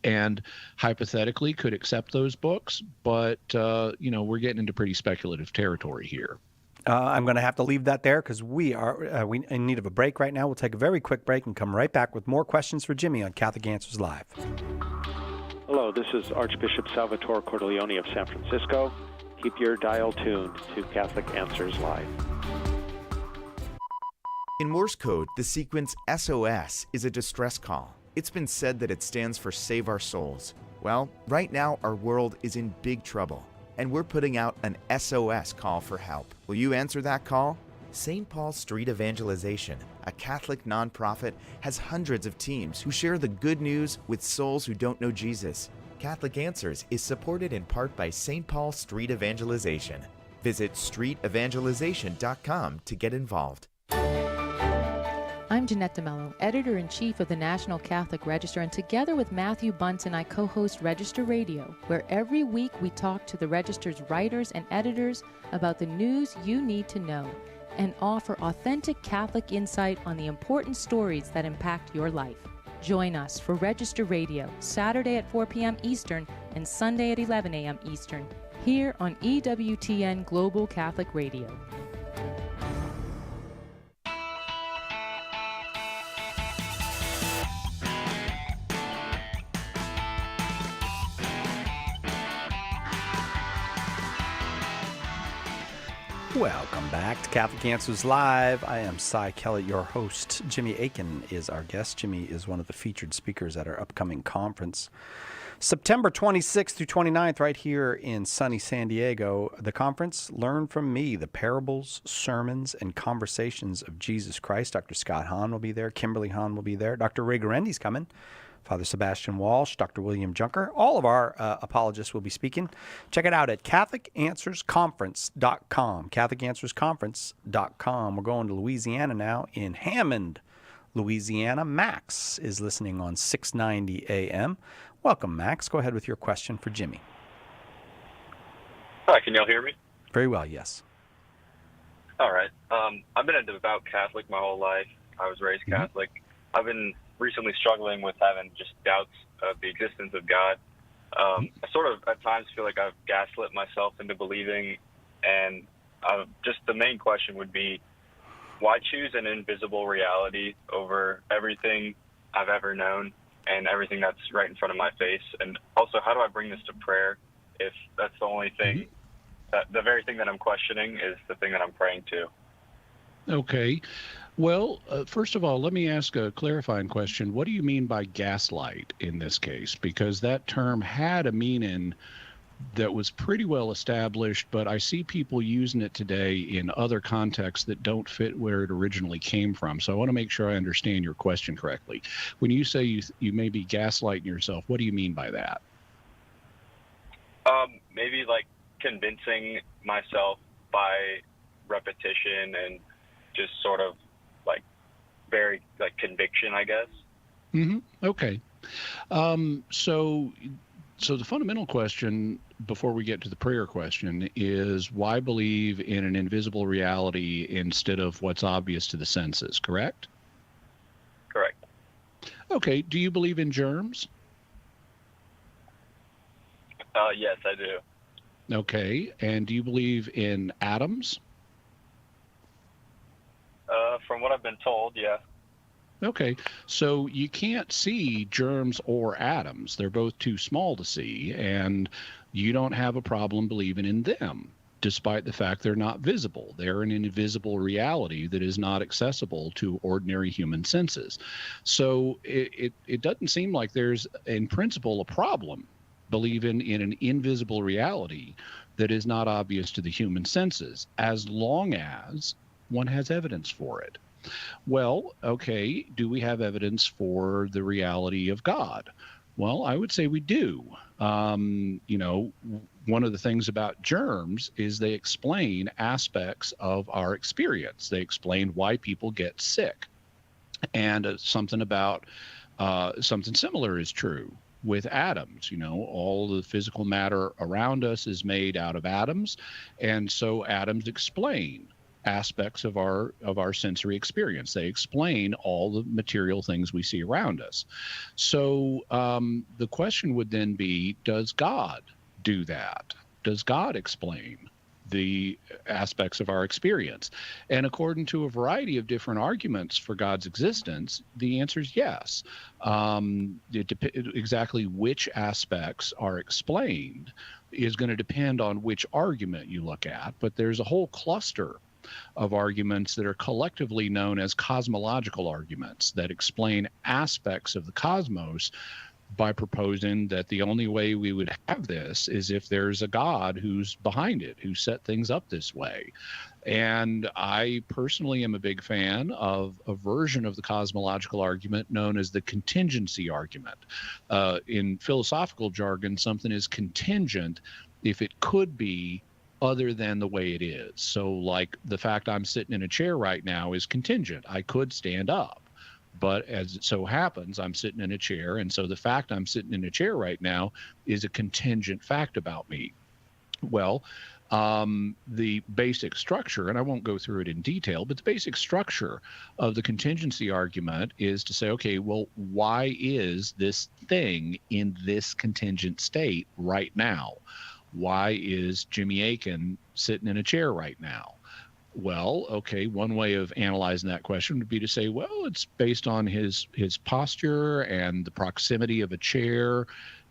and hypothetically could accept those books, but we're getting into pretty speculative territory here. I'm going to have to leave that there because we are in need of a break right now. We'll take a very quick break and come right back with more questions for Jimmy on Catholic Answers Live. Hello, this is Archbishop Salvatore Cordileone of San Francisco. Keep your dial tuned to Catholic Answers Live. In Morse code, the sequence SOS is a distress call. It's been said that it stands for Save Our Souls. Well, right now our world is in big trouble, and we're putting out an SOS call for help. Will you answer that call? St. Paul Street Evangelization, a Catholic nonprofit, has hundreds of teams who share the good news with souls who don't know Jesus. Catholic Answers is supported in part by St. Paul Street Evangelization. Visit streetevangelization.com to get involved. I'm Jeanette DeMello, Editor-in-Chief of the National Catholic Register, and together with Matthew Bunson, I co-host Register Radio, where every week we talk to the Register's writers and editors about the news you need to know and offer authentic Catholic insight on the important stories that impact your life. Join us for Register Radio, Saturday at 4 p.m. Eastern and Sunday at 11 a.m. Eastern, here on EWTN Global Catholic Radio. Welcome back to Catholic Answers Live. I am Cy Kellett, your host. Jimmy Akin is our guest. Jimmy is one of the featured speakers at our upcoming conference. September 26th through 29th, right here in sunny San Diego. The conference, Learn From Me, the Parables, Sermons, and Conversations of Jesus Christ. Dr. Scott Hahn will be there. Kimberly Hahn will be there. Dr. Ray Garendi's coming. Father Sebastian Walsh, Dr. William Junker. All of our apologists will be speaking. Check it out at CatholicAnswersConference.com. CatholicAnswersConference.com. We're going to Louisiana now in Hammond, Louisiana. Max is listening on 690 AM. Welcome, Max. Go ahead with your question for Jimmy. Hi, can y'all hear me? Very well, yes. All right. I've been a devout Catholic my whole life. I was raised Catholic. I've been recently struggling with having just doubts of the existence of God. I sort of at times feel like I've gaslit myself into believing, and just the main question would be, why choose an invisible reality over everything I've ever known and everything that's right in front of my face? And also, how do I bring this to prayer if that's the only thing, the very thing that I'm questioning is the thing that I'm praying to? Okay. Well, first of all, let me ask a clarifying question. What do you mean by gaslight in this case? Because that term had a meaning that was pretty well established, but I see people using it today in other contexts that don't fit where it originally came from. So I want to make sure I understand your question correctly. When you say you may be gaslighting yourself, what do you mean by that? Maybe like convincing myself by repetition and just sort of like very like conviction, I guess. Okay. So the fundamental question before we get to the prayer question is, why believe in an invisible reality instead of what's obvious to the senses, correct? Correct. Okay. Do you believe in germs? Yes, I do. Okay. And do you believe in atoms? From what I've been told, yeah. Okay, so you can't see germs or atoms. They're both too small to see, and you don't have a problem believing in them, despite the fact they're not visible. They're an invisible reality that is not accessible to ordinary human senses. So it doesn't seem like there's, in principle, a problem believing in an invisible reality that is not obvious to the human senses, as long as one has evidence for it. Well, okay, do we have evidence for the reality of God? Well, I would say we do. One of the things about germs is they explain aspects of our experience. They explain why people get sick. And something similar is true with atoms. All the physical matter around us is made out of atoms, and so atoms explain aspects of our sensory experience. They explain all the material things we see around us. So the question would then be, does God do that? Does God explain the aspects of our experience? And according to a variety of different arguments for God's existence, the answer is yes. Exactly which aspects are explained is going to depend on which argument you look at, but there's a whole cluster of arguments that are collectively known as cosmological arguments that explain aspects of the cosmos by proposing that the only way we would have this is if there's a God who's behind it, who set things up this way. And I personally am a big fan of a version of the cosmological argument known as the contingency argument. In philosophical jargon, something is contingent if it could be other than the way it is. So like the fact I'm sitting in a chair right now is contingent. I could stand up, but as it so happens, I'm sitting in a chair. And so the fact I'm sitting in a chair right now is a contingent fact about me. Well, the basic structure, and I won't go through it in detail, but the basic structure of the contingency argument is to say, okay, well, why is this thing in this contingent state right now? Why is Jimmy Akin sitting in a chair right now? Well, okay, one way of analyzing that question would be to say, well, it's based on his posture and the proximity of a chair.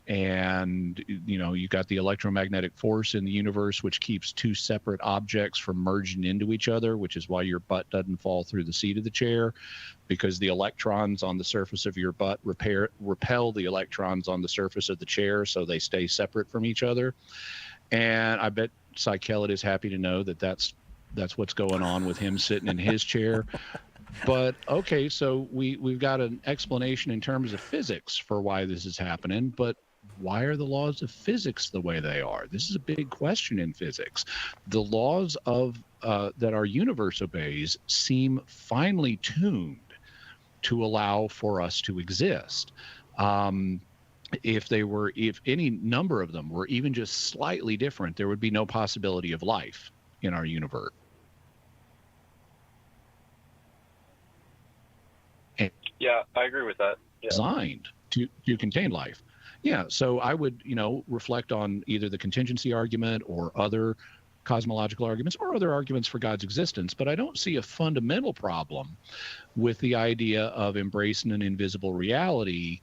And, you got the electromagnetic force in the universe, which keeps two separate objects from merging into each other, which is why your butt doesn't fall through the seat of the chair, because the electrons on the surface of your butt repel the electrons on the surface of the chair, so they stay separate from each other. And I bet Psychelet is happy to know that that's what's going on with him sitting in his chair. But okay, so we've got an explanation in terms of physics for why this is happening, but why are the laws of physics the way they are? This is a big question in physics. The laws of that our universe obeys seem finely tuned to allow for us to exist. if any number of them were even just slightly different, there would be no possibility of life in our universe. Yeah, I agree with that. Yeah. Designed to contain life. Yeah, so I would, reflect on either the contingency argument or other cosmological arguments or other arguments for God's existence, but I don't see a fundamental problem with the idea of embracing an invisible reality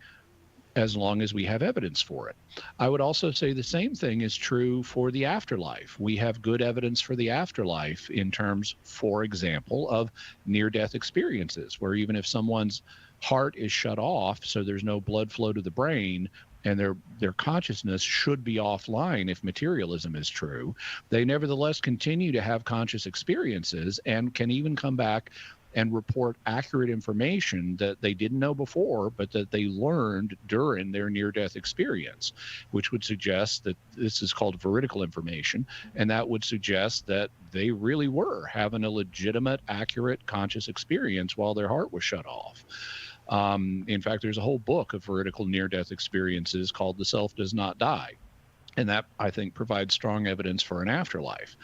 as long as we have evidence for it. I would also say the same thing is true for the afterlife. We have good evidence for the afterlife in terms, for example, of near-death experiences, where even if someone's heart is shut off, so there's no blood flow to the brain, and their consciousness should be offline if materialism is true, they nevertheless continue to have conscious experiences and can even come back and report accurate information that they didn't know before, but that they learned during their near-death experience, which would suggest that this is called veridical information, and that would suggest that they really were having a legitimate, accurate, conscious experience while their heart was shut off. In fact, there's a whole book of veridical near-death experiences called The Self Does Not Die, and that, I think, provides strong evidence for an afterlife.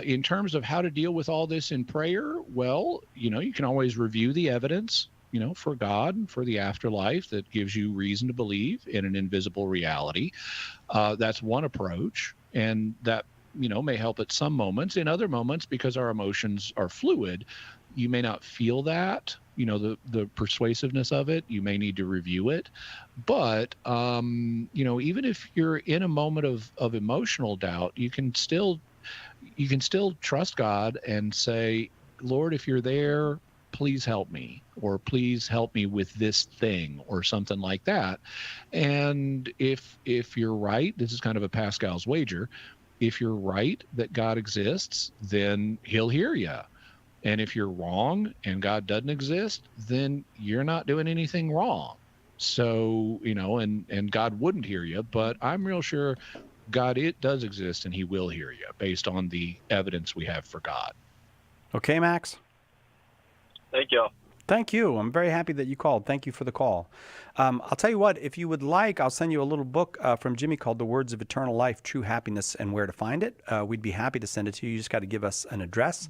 In terms of how to deal with all this in prayer, well, you can always review the evidence, for God and for the afterlife that gives you reason to believe in an invisible reality. That's one approach, and that, may help at some moments. In other moments, because our emotions are fluid, you may not feel that, the persuasiveness of it. You may need to review it. But, even if you're in a moment of emotional doubt, you can still trust God and say, Lord, if you're there, please help me, or please help me with this thing, or something like that. And if you're right, this is kind of a Pascal's wager, if you're right that God exists, then he'll hear you. And if you're wrong and God doesn't exist, then you're not doing anything wrong. So, and God wouldn't hear you, but I'm real sure it does exist, and he will hear you based on the evidence we have for God. Okay, Max? Thank you. Thank you. I'm very happy that you called. Thank you for the call. I'll tell you what, if you would like, I'll send you a little book from Jimmy called The Words of Eternal Life, True Happiness and Where to Find It. We'd be happy to send it to you. You just got to give us an address.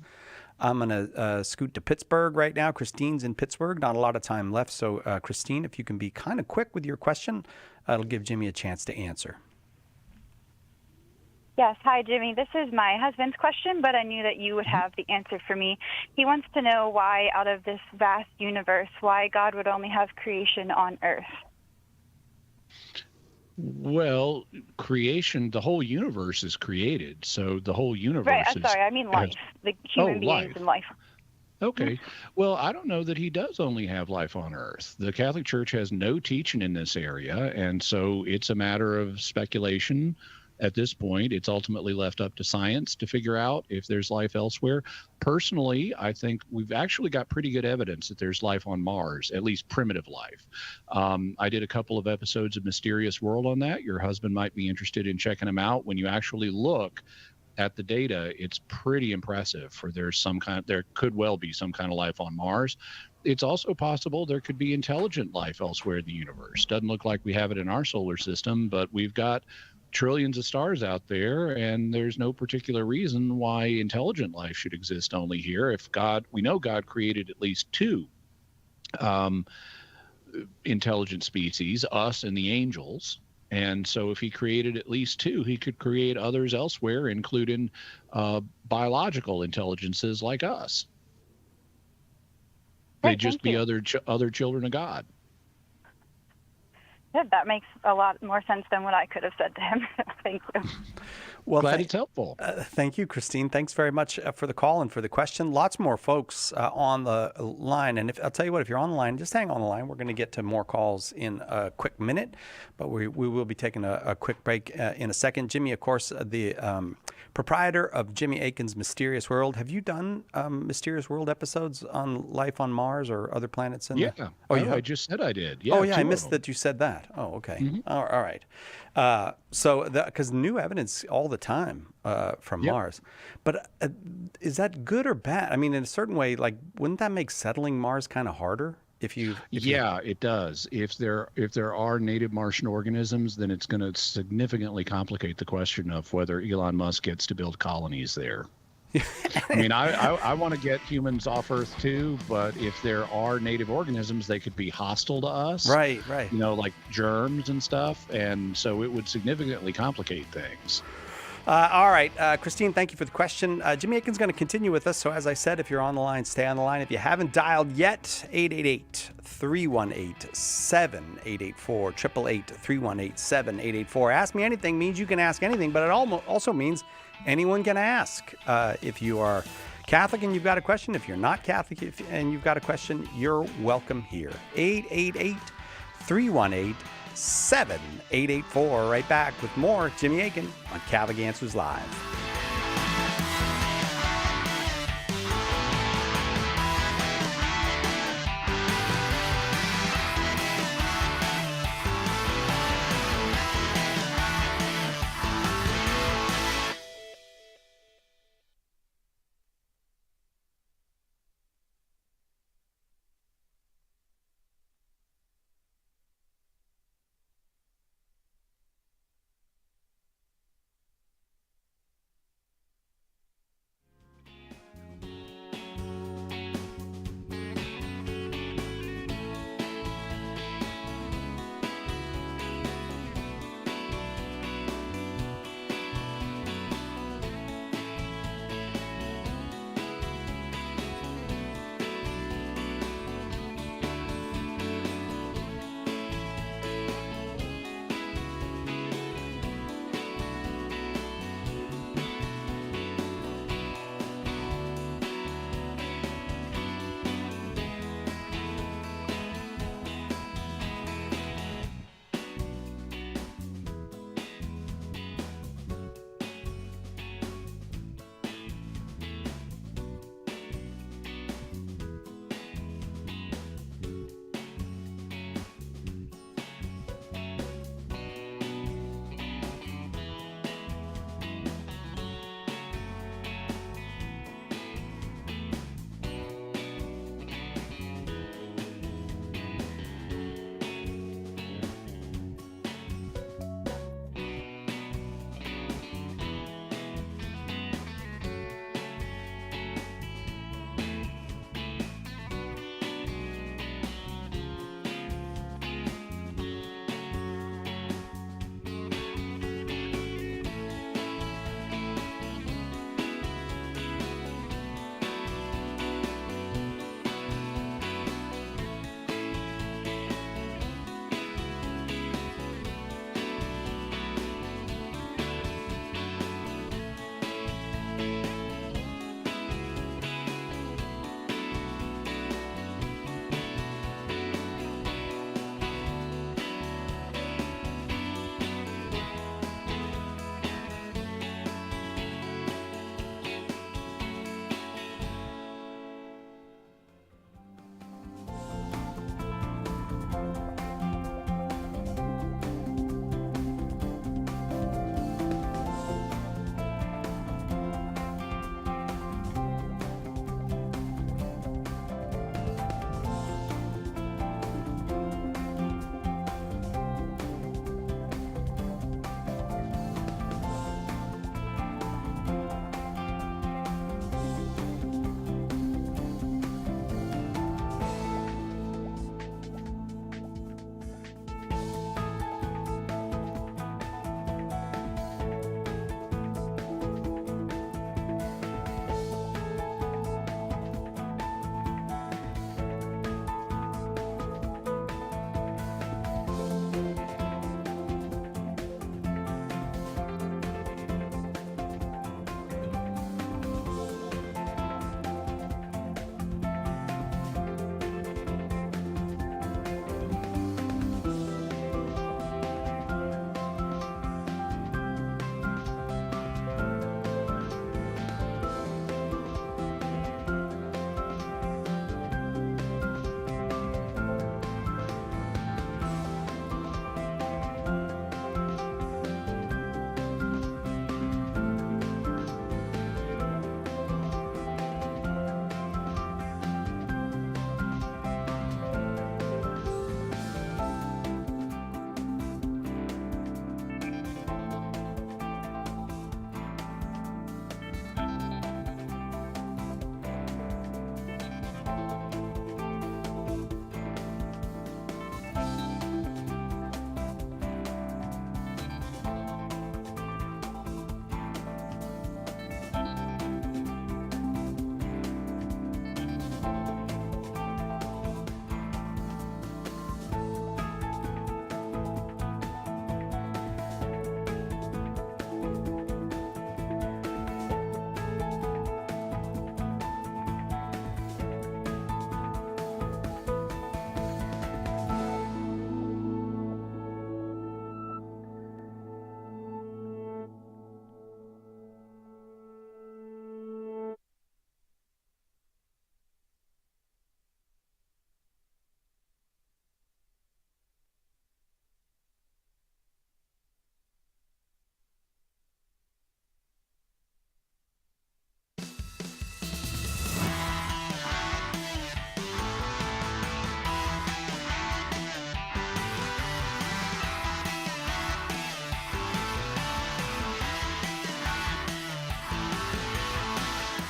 I'm going to scoot to Pittsburgh right now. Christine's in Pittsburgh. Not a lot of time left. So, Christine, if you can be kind of quick with your question, it'll give Jimmy a chance to answer. Yes. Hi, Jimmy. This is my husband's question, but I knew that you would have the answer for me. He wants to know why, out of this vast universe, why God would only have creation on Earth. Well, creation, the whole universe is created. So the whole universe Right. I'm sorry. I mean life. The human beings life. and life. Okay. Well, I don't know that he does only have life on Earth. The Catholic Church has no teaching in this area, and so it's a matter of speculation. At this point, it's ultimately left up to science to figure out if there's life elsewhere. Personally, I think we've actually got pretty good evidence that there's life on Mars, at least primitive life. I did a couple of episodes of Mysterious World on that. Your husband might be interested in checking them out. When you actually look at the data, it's pretty impressive. There could well be some kind of life on Mars. It's also possible there could be intelligent life elsewhere in the universe. Doesn't look like we have it in our solar system, but we've got trillions of stars out there, and there's no particular reason why intelligent life should exist only here. We know God created at least two intelligent species, us and the angels. And so if he created at least two, he could create others elsewhere, including biological intelligences like us. They'd just be other children of God. Yeah, that makes a lot more sense than what I could have said to him. Thank you. Well, glad it's helpful. Thank you, Christine. Thanks very much for the call and for the question. Lots more folks on the line. And I'll tell you what, if you're on the line, just hang on the line. We're going to get to more calls in a quick minute, but we will be taking a quick break in a second. Jimmy, of course, the proprietor of Jimmy Akin's Mysterious World. Have you done Mysterious World episodes on life on Mars or other planets? I just said I did. Yeah, I missed that you said that. Oh, okay. Mm-hmm. All right. Because new evidence all the time from Mars. But is that good or bad? I mean, in a certain way, like, wouldn't that make settling Mars kind of harder? Yeah, it does. If there are native Martian organisms, then it's going to significantly complicate the question of whether Elon Musk gets to build colonies there. I mean, I want to get humans off Earth too, but if there are native organisms, they could be hostile to us. Right. You know, like germs and stuff, and so it would significantly complicate things. All right, Christine, thank you for the question. Jimmy Akin's going to continue with us. So as I said, if you're on the line, stay on the line. If you haven't dialed yet, 888-318-7884, 888-318-7884. Ask me anything means you can ask anything, but it also means anyone can ask. If you are Catholic and you've got a question, if you're not Catholic and you've got a question, you're welcome here. 888-318-7884. Right back with more Jimmy Akin on Catholic Answers Live.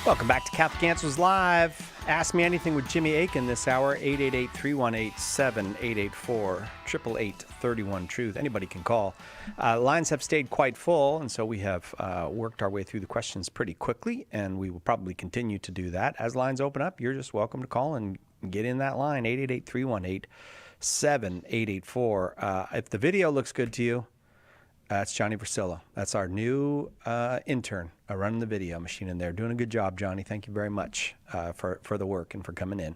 Welcome back to Catholic Answers Live. Ask Me Anything with Jimmy Akin this hour, 888-318-7884, 888-31-TRUTH. Anybody can call. Lines have stayed quite full, and so we have worked our way through the questions pretty quickly, and we will probably continue to do that. As lines open up, you're just welcome to call and get in that line, 888-318-7884. If the video looks good to you, that's Johnny Versillo. That's our new intern running the video machine in there. Doing a good job, Johnny. Thank you very much for the work and for coming in.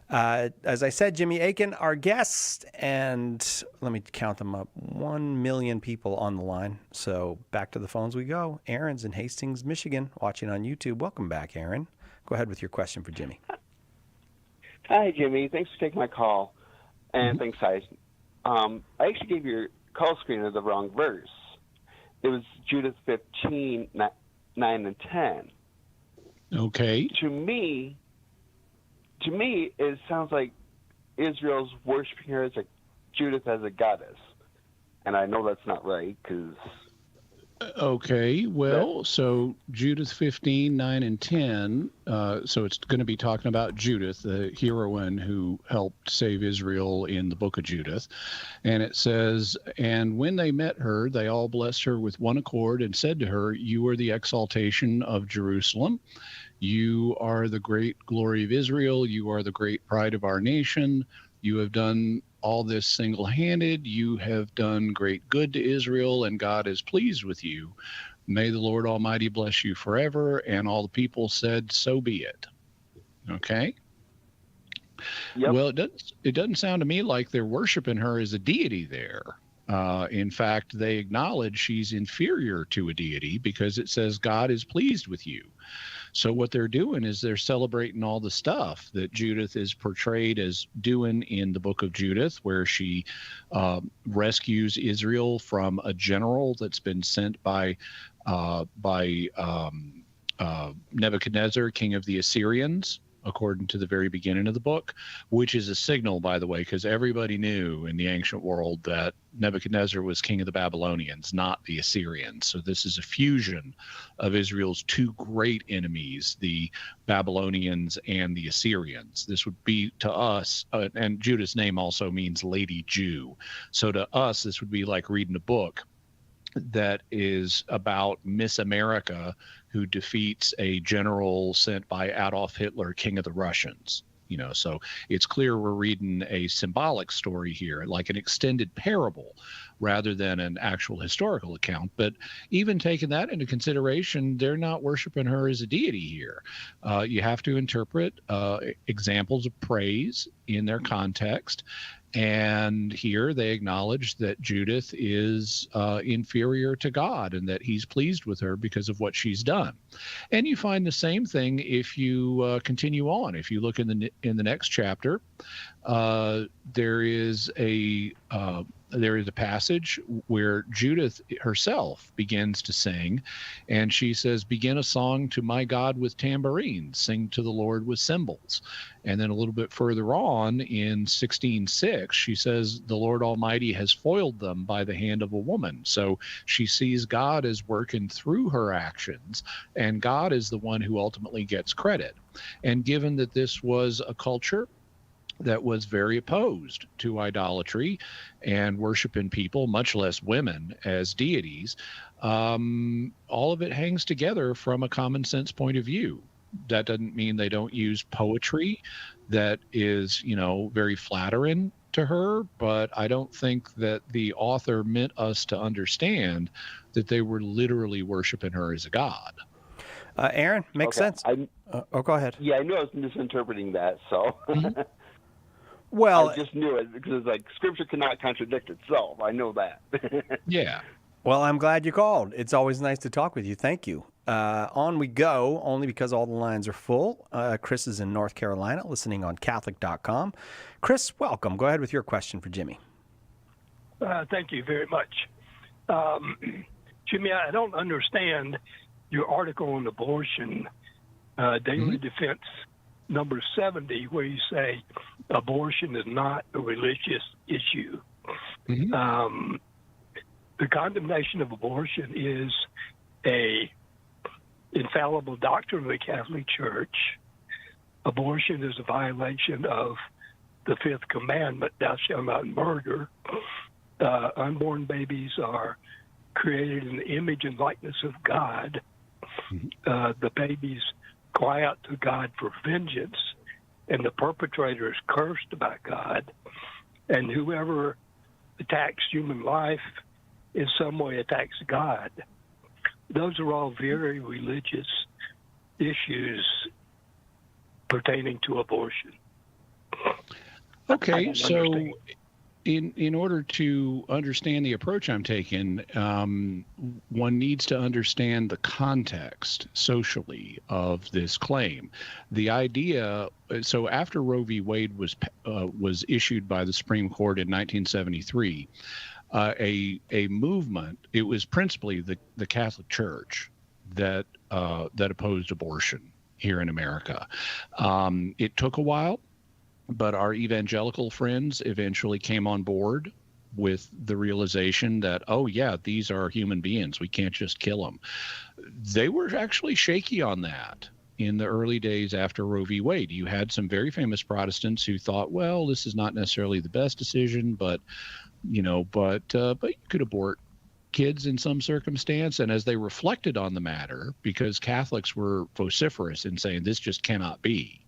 As I said, Jimmy Akin, our guest, and let me count them up. 1 million people on the line. So back to the phones we go. Aaron's in Hastings, Michigan, watching on YouTube. Welcome back, Aaron. Go ahead with your question for Jimmy. Hi, Jimmy. Thanks for taking my call. And thanks, guys. I actually gave your call screener the wrong verse. It was Judith 15, 9 and 10. Okay. To me, it sounds like Israel's worshiping her as Judith as a goddess. And I know that's not right because... Okay, well, so Judith 15, 9, and 10, so it's going to be talking about Judith, the heroine who helped save Israel in the book of Judith. And it says, "And when they met her, they all blessed her with one accord and said to her, 'You are the exaltation of Jerusalem. You are the great glory of Israel. You are the great pride of our nation. You have done all this single-handed. You have done great good to Israel, and God is pleased with you. May the Lord Almighty bless you forever.' And all the people said, 'So be it.'" Okay? Yep. Well, it doesn't sound to me like they're worshiping her as a deity there. In fact, they acknowledge she's inferior to a deity because it says God is pleased with you. So what they're doing is they're celebrating all the stuff that Judith is portrayed as doing in the book of Judith, where she rescues Israel from a general that's been sent by Nebuchadnezzar, king of the Assyrians, according to the very beginning of the book, which is a signal, by the way, because everybody knew in the ancient world that Nebuchadnezzar was king of the Babylonians, not the Assyrians. So this is a fusion of Israel's two great enemies, the Babylonians and the Assyrians. This would be to us, and Judith's name also means Lady Jew. So to us, this would be like reading a book that is about Miss America, who defeats a general sent by Adolf Hitler, king of the Russians. You know, so it's clear we're reading a symbolic story here, like an extended parable rather than an actual historical account. But even taking that into consideration, they're not worshiping her as a deity here. You have to interpret examples of praise in their context. And here they acknowledge that Judith is inferior to God and that he's pleased with her because of what she's done. And you find the same thing if you continue on. If you look in the next chapter, there is a passage where Judith herself begins to sing, and she says, "Begin a song to my God with tambourines, sing to the Lord with cymbals." And then a little bit further on in 16:6, she says, "The Lord Almighty has foiled them by the hand of a woman." So she sees God as working through her actions, and God is the one who ultimately gets credit. And given that this was a culture that was very opposed to idolatry and worshiping people, much less women, as deities, all of it hangs together from a common sense point of view. That doesn't mean they don't use poetry that is, very flattering to her, but I don't think that the author meant us to understand that they were literally worshiping her as a god. Aaron, makes sense. Go ahead. Yeah, I knew I was misinterpreting that, so... Well, I just knew it because it's like Scripture cannot contradict itself. I know that. Yeah. Well, I'm glad you called. It's always nice to talk with you. Thank you. On we go, only because all the lines are full. Chris is in North Carolina, listening on Catholic.com. Chris, welcome. Go ahead with your question for Jimmy. Thank you very much. Jimmy, I don't understand your article on abortion, Daily Defense number 70, where you say abortion is not a religious issue. The condemnation of abortion is in infallible doctrine of the Catholic Church, abortion is a violation of the fifth commandment, thou shalt not murder. Unborn babies are created in the image and likeness of God. The babies cry out to God for vengeance, and the perpetrator is cursed by God. And whoever attacks human life in some way attacks God. Those are all very religious issues pertaining to abortion. Okay, so in order to understand the approach I'm taking, one needs to understand the context socially of this claim. The idea, so after Roe v. Wade was issued by the Supreme Court in 1973, a movement, it was principally the Catholic Church that opposed abortion here in America. It took a while, but our evangelical friends eventually came on board with the realization that, oh yeah, these are human beings. We can't just kill them. They were actually shaky on that in the early days after Roe v. Wade. You had some very famous Protestants who thought, well, this is not necessarily the best decision, but you could abort kids in some circumstance. And as they reflected on the matter, because Catholics were vociferous in saying this just cannot be,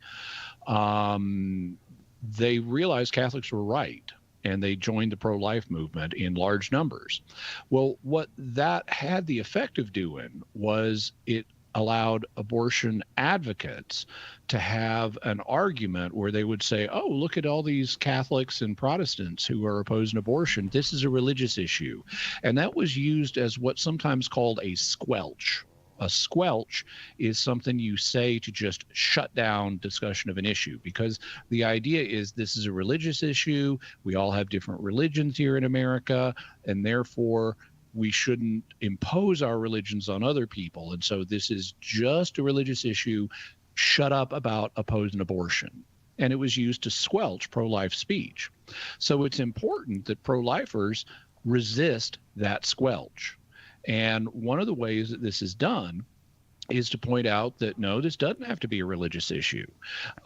they realized Catholics were right, and they joined the pro-life movement in large numbers. Well, what that had the effect of doing was it allowed abortion advocates to have an argument where they would say, oh, look at all these Catholics and Protestants who are opposing abortion. This is a religious issue. And that was used as what's sometimes called a squelch. A squelch is something you say to just shut down discussion of an issue, because the idea is this is a religious issue. We all have different religions here in America, and therefore we shouldn't impose our religions on other people. And so this is just a religious issue. Shut up about opposing abortion. And it was used to squelch pro-life speech. So it's important that pro-lifers resist that squelch. And one of the ways that this is done is to point out that, no, this doesn't have to be a religious issue.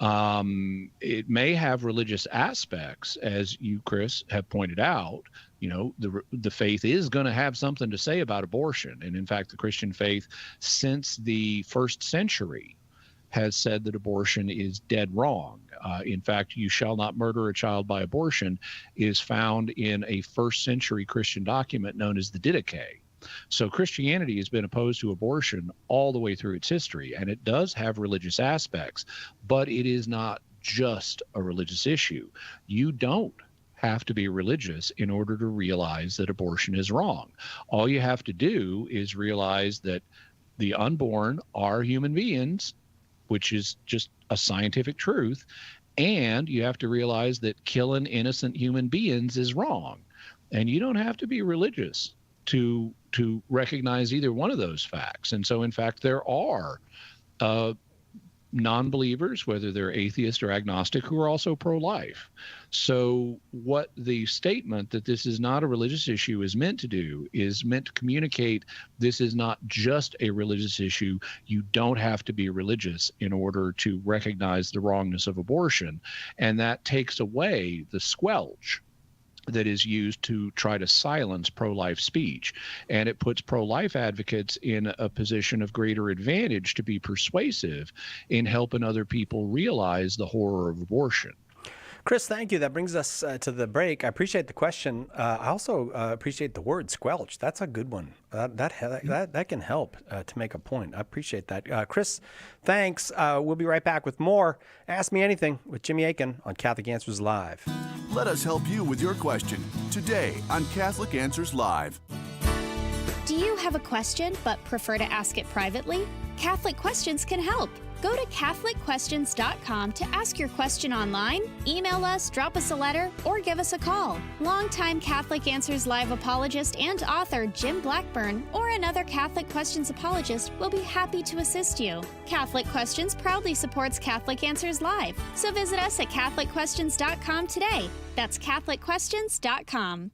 It may have religious aspects, as you, Chris, have pointed out. You know, the faith is going to have something to say about abortion. And in fact, the Christian faith since the first century has said that abortion is dead wrong. In fact, you shall not murder a child by abortion is found in a first century Christian document known as the Didache. So Christianity has been opposed to abortion all the way through its history, and it does have religious aspects, but it is not just a religious issue. You don't have to be religious in order to realize that abortion is wrong. All you have to do is realize that the unborn are human beings, which is just a scientific truth, and you have to realize that killing innocent human beings is wrong. And you don't have to be religious to recognize either one of those facts. And so, in fact, there are non-believers, whether they're atheist or agnostic, who are also pro-life. So what the statement that this is not a religious issue is meant to do is meant to communicate this is not just a religious issue. You don't have to be religious in order to recognize the wrongness of abortion. And that takes away the squelch that is used to try to silence pro-life speech. And it puts pro-life advocates in a position of greater advantage to be persuasive in helping other people realize the horror of abortion. Chris, thank you. That brings us to the break. I appreciate the question. I also appreciate the word squelch. That's a good one. That can help to make a point. I appreciate that. Chris, thanks. We'll be right back with more Ask Me Anything with Jimmy Akin on Catholic Answers Live. Let us help you with your question today on Catholic Answers Live. Do you have a question but prefer to ask it privately? Catholic Questions can help. Go to CatholicQuestions.com to ask your question online, email us, drop us a letter, or give us a call. Longtime Catholic Answers Live apologist and author Jim Blackburn or another Catholic Questions apologist will be happy to assist you. Catholic Questions proudly supports Catholic Answers Live, so visit us at CatholicQuestions.com today. That's CatholicQuestions.com.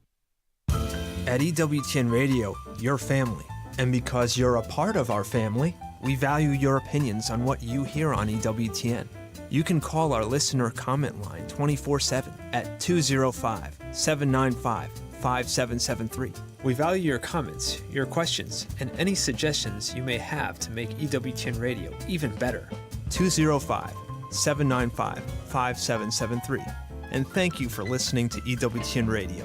At EWTN Radio, your family. And because you're a part of our family, we value your opinions on what you hear on EWTN. You can call our listener comment line 24/7 at 205-795-5773. We value your comments, your questions, and any suggestions you may have to make EWTN Radio even better. 205-795-5773. And thank you for listening to EWTN Radio.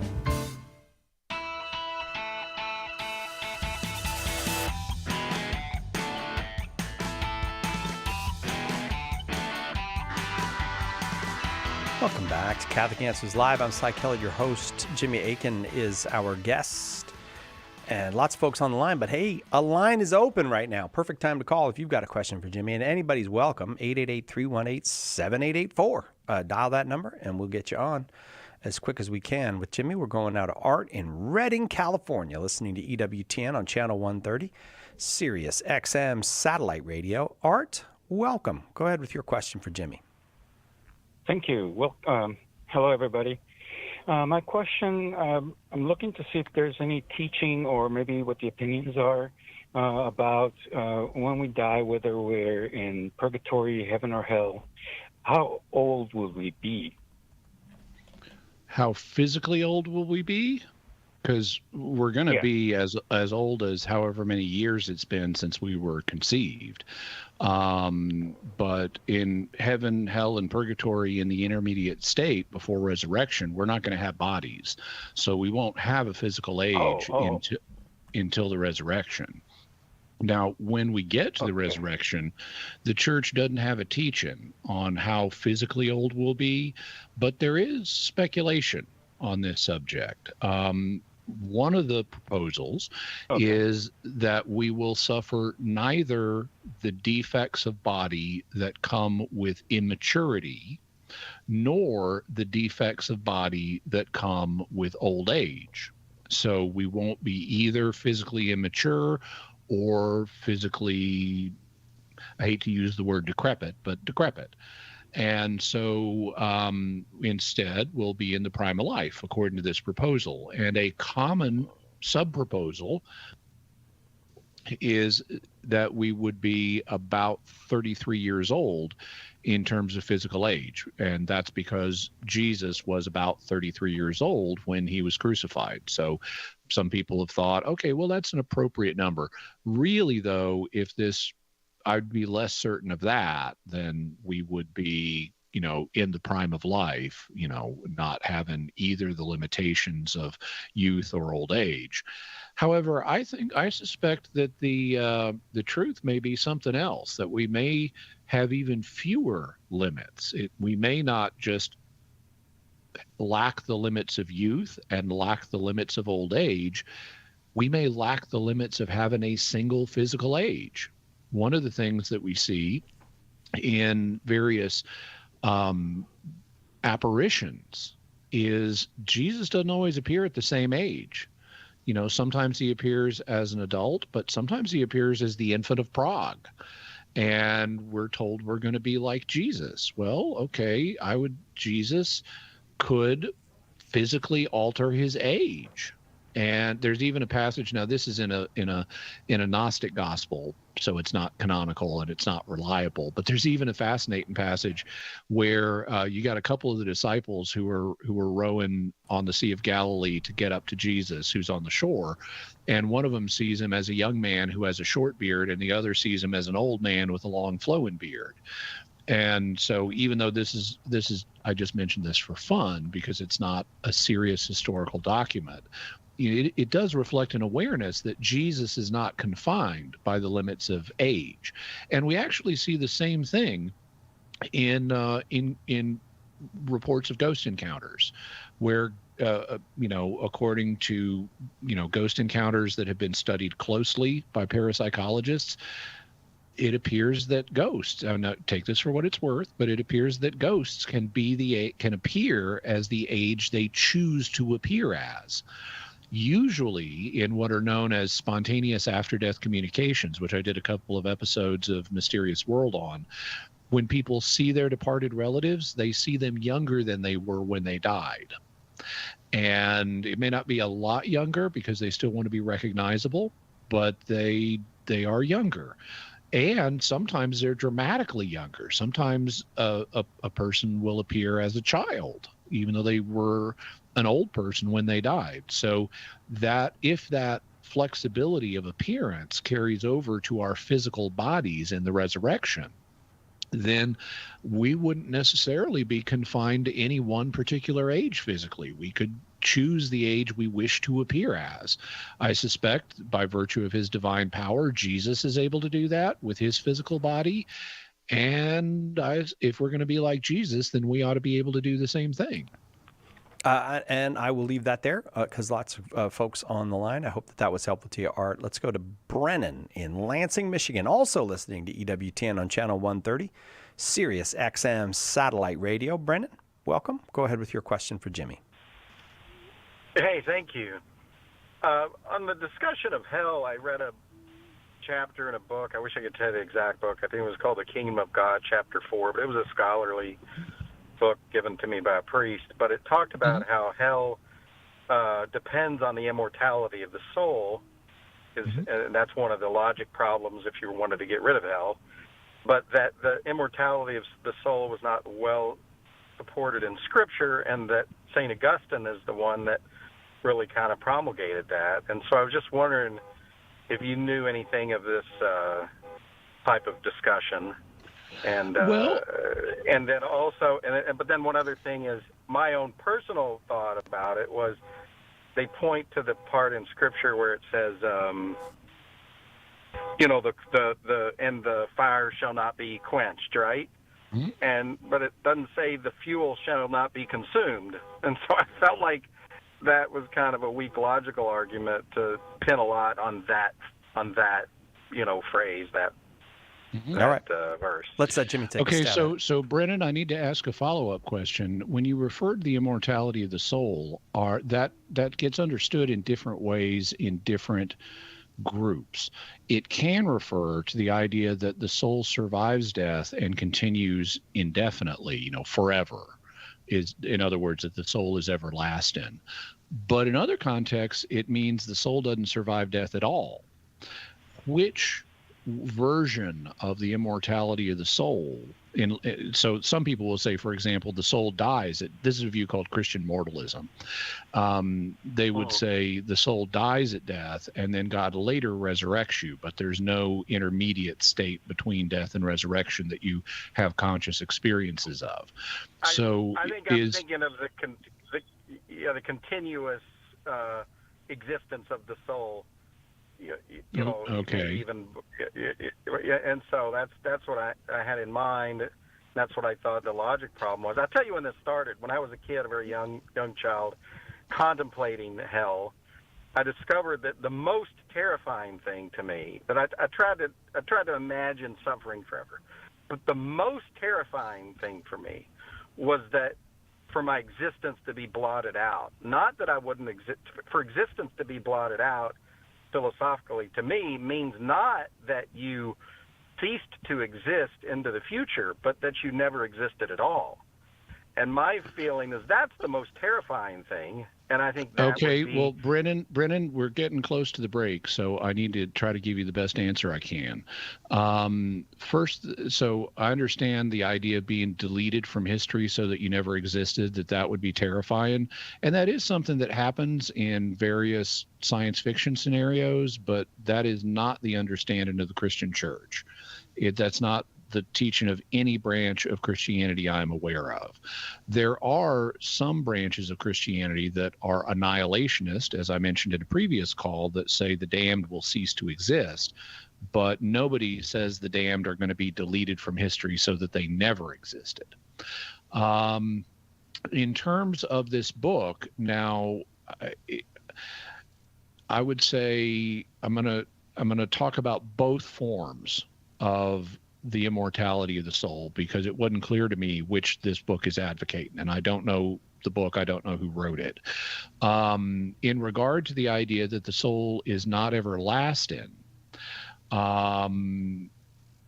Welcome back to Catholic Answers Live. I'm Cy Kellett, your host. Jimmy Akin is our guest. And lots of folks on the line, but hey, a line is open right now. Perfect time to call if you've got a question for Jimmy, and anybody's welcome. 888-318-7884. Dial that number, and we'll get you on as quick as we can. With Jimmy, we're going now to Art in Redding, California, listening to EWTN on Channel 130, Sirius XM Satellite Radio. Art, welcome. Go ahead with your question for Jimmy. Thank you. Well, hello, everybody. My question, I'm looking to see if there's any teaching or maybe what the opinions are about when we die, whether we're in purgatory, heaven, or hell. How old will we be? How physically old will we be? Because we're going to be as old as however many years it's been since we were conceived. But in heaven, hell, and purgatory in the intermediate state before resurrection, we're not going to have bodies. So we won't have a physical age until the resurrection. Now, when we get to the resurrection, the church doesn't have a teaching on how physically old we'll be, but there is speculation on this subject. One of the proposals is that we will suffer neither the defects of body that come with immaturity, nor the defects of body that come with old age. So we won't be either physically immature or physically, I hate to use the word decrepit, but decrepit. And so instead, we'll be in the prime of life, according to this proposal. And a common sub-proposal is that we would be about 33 years old in terms of physical age. And that's because Jesus was about 33 years old when he was crucified. So some people have thought, okay, well, that's an appropriate number. Really, though, I'd be less certain of that than we would be, in the prime of life, not having either the limitations of youth or old age. However, I suspect that the truth may be something else, that we may have even fewer limits. We may not just lack the limits of youth and lack the limits of old age. We may lack the limits of having a single physical age. One of the things that we see in various apparitions is Jesus doesn't always appear at the same age. Sometimes he appears as an adult, but sometimes he appears as the infant of Prague. And we're told we're going to be like Jesus. Well, okay, Jesus could physically alter his age. And there's even a passage, now this is in a Gnostic gospel, so it's not canonical and it's not reliable, but there's even a fascinating passage where you got a couple of the disciples who were rowing on the Sea of Galilee to get up to Jesus, who's on the shore, and one of them sees him as a young man who has a short beard, and the other sees him as an old man with a long flowing beard. And so even though this is I just mentioned this for fun because it's not a serious historical document, it does reflect an awareness that Jesus is not confined by the limits of age. And we actually see the same thing in reports of ghost encounters where, according to, ghost encounters that have been studied closely by parapsychologists, it appears that ghosts, now take this for what it's worth, but it appears that ghosts can appear as the age they choose to appear as. Usually in what are known as spontaneous after-death communications, which I did a couple of episodes of Mysterious World on, when people see their departed relatives, they see them younger than they were when they died. And it may not be a lot younger because they still want to be recognizable, but they are younger. And sometimes they're dramatically younger. Sometimes a person will appear as a child, even though they were an old person when they died. So that if that flexibility of appearance carries over to our physical bodies in the resurrection, then we wouldn't necessarily be confined to any one particular age physically. We could choose the age we wish to appear as. I suspect by virtue of his divine power, Jesus is able to do that with his physical body. And if we're going to be like Jesus, then we ought to be able to do the same thing. And I will leave that there because lots of folks on the line. I hope that was helpful to you, Art. Let's go to Brennan in Lansing, Michigan, also listening to EWTN on Channel 130, Sirius XM Satellite Radio. Brennan, welcome. Go ahead with your question for Jimmy. Hey, thank you. On the discussion of hell, I read a chapter in a book. I wish I could tell you the exact book. I think it was called The Kingdom of God, Chapter 4, but it was a scholarly book given to me by a priest. But it talked about how hell depends on the immortality of the soul, and that's one of the logic problems if you wanted to get rid of hell. But that the immortality of the soul was not well supported in Scripture, and that St. Augustine is the one that really kind of promulgated that. And so I was just wondering if you knew anything of this type of discussion. And and then also, but then one other thing is my own personal thought about it was they point to the part in Scripture where it says, the fire shall not be quenched, right? But it doesn't say the fuel shall not be consumed. And so I felt like that was kind of a weak logical argument to pin a lot on that phrase, that all right. Verse. Let's let Jimmy take a stab. Okay, so Brennan, I need to ask a follow-up question. When you refer to the immortality of the soul, that gets understood in different ways in different groups. It can refer to the idea that the soul survives death and continues indefinitely, forever. In other words, that the soul is everlasting. But in other contexts, it means the soul doesn't survive death at all. Which version of the immortality of the soul? So some people will say, for example, the soul dies. This is a view called Christian mortalism. They would say the soul dies at death, and then God later resurrects you, but there's no intermediate state between death and resurrection that you have conscious experiences of. So I think I'm thinking of the continuous existence of the soul. Okay. And so that's what I had in mind. That's what I thought the logic problem was. I'll tell you when this started. When I was a kid, a very young child, contemplating hell, I discovered that the most terrifying thing to me, that I tried to imagine suffering forever, but the most terrifying thing for me was that for my existence to be blotted out. Not that I wouldn't exist. For existence to be blotted out, philosophically, to me, means not that you ceased to exist into the future, but that you never existed at all. And my feeling is that's the most terrifying thing, and I think that okay, would be... well, Brennan, we're getting close to the break, so I need to try to give you the best answer I can. First, so I understand the idea of being deleted from history so that you never existed, that would be terrifying, and that is something that happens in various science fiction scenarios, but that is not the understanding of the Christian Church. That's not the teaching of any branch of Christianity I'm aware of. There are some branches of Christianity that are annihilationist, as I mentioned in a previous call, that say the damned will cease to exist, but nobody says the damned are going to be deleted from history so that they never existed. In terms of this book, now, I would say I'm going to talk about both forms of the immortality of the soul, because it wasn't clear to me which this book is advocating, and I don't know the book, I don't know who wrote it. In regard to the idea that the soul is not everlasting,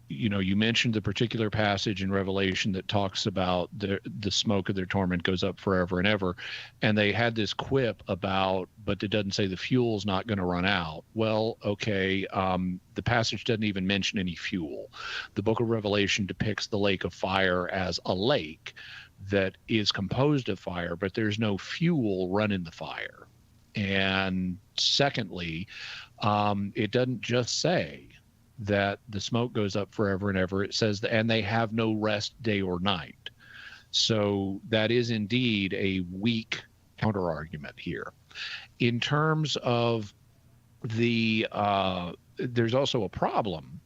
you mentioned the particular passage in Revelation that talks about the smoke of their torment goes up forever and ever. And they had this quip about, but it doesn't say the fuel's not going to run out. Well, okay, the passage doesn't even mention any fuel. The book of Revelation depicts the lake of fire as a lake that is composed of fire, but there's no fuel running the fire. And secondly, it doesn't just say that the smoke goes up forever and ever. It says, and they have no rest day or night. So that is indeed a weak counter argument here. In terms of the, there's also a problem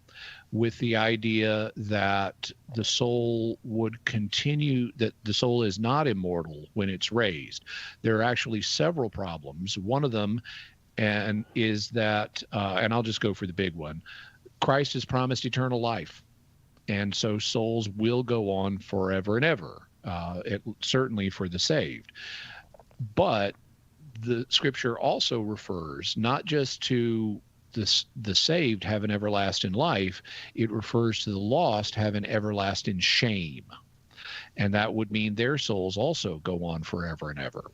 with the idea that the soul would continue, that the soul is not immortal when it's raised. There are actually several problems. One of them is that, and I'll just go for the big one, Christ has promised eternal life, and so souls will go on forever and ever, certainly for the saved. But the scripture also refers not just to the saved have an everlasting life, it refers to the lost have an everlasting shame. And that would mean their souls also go on forever and ever.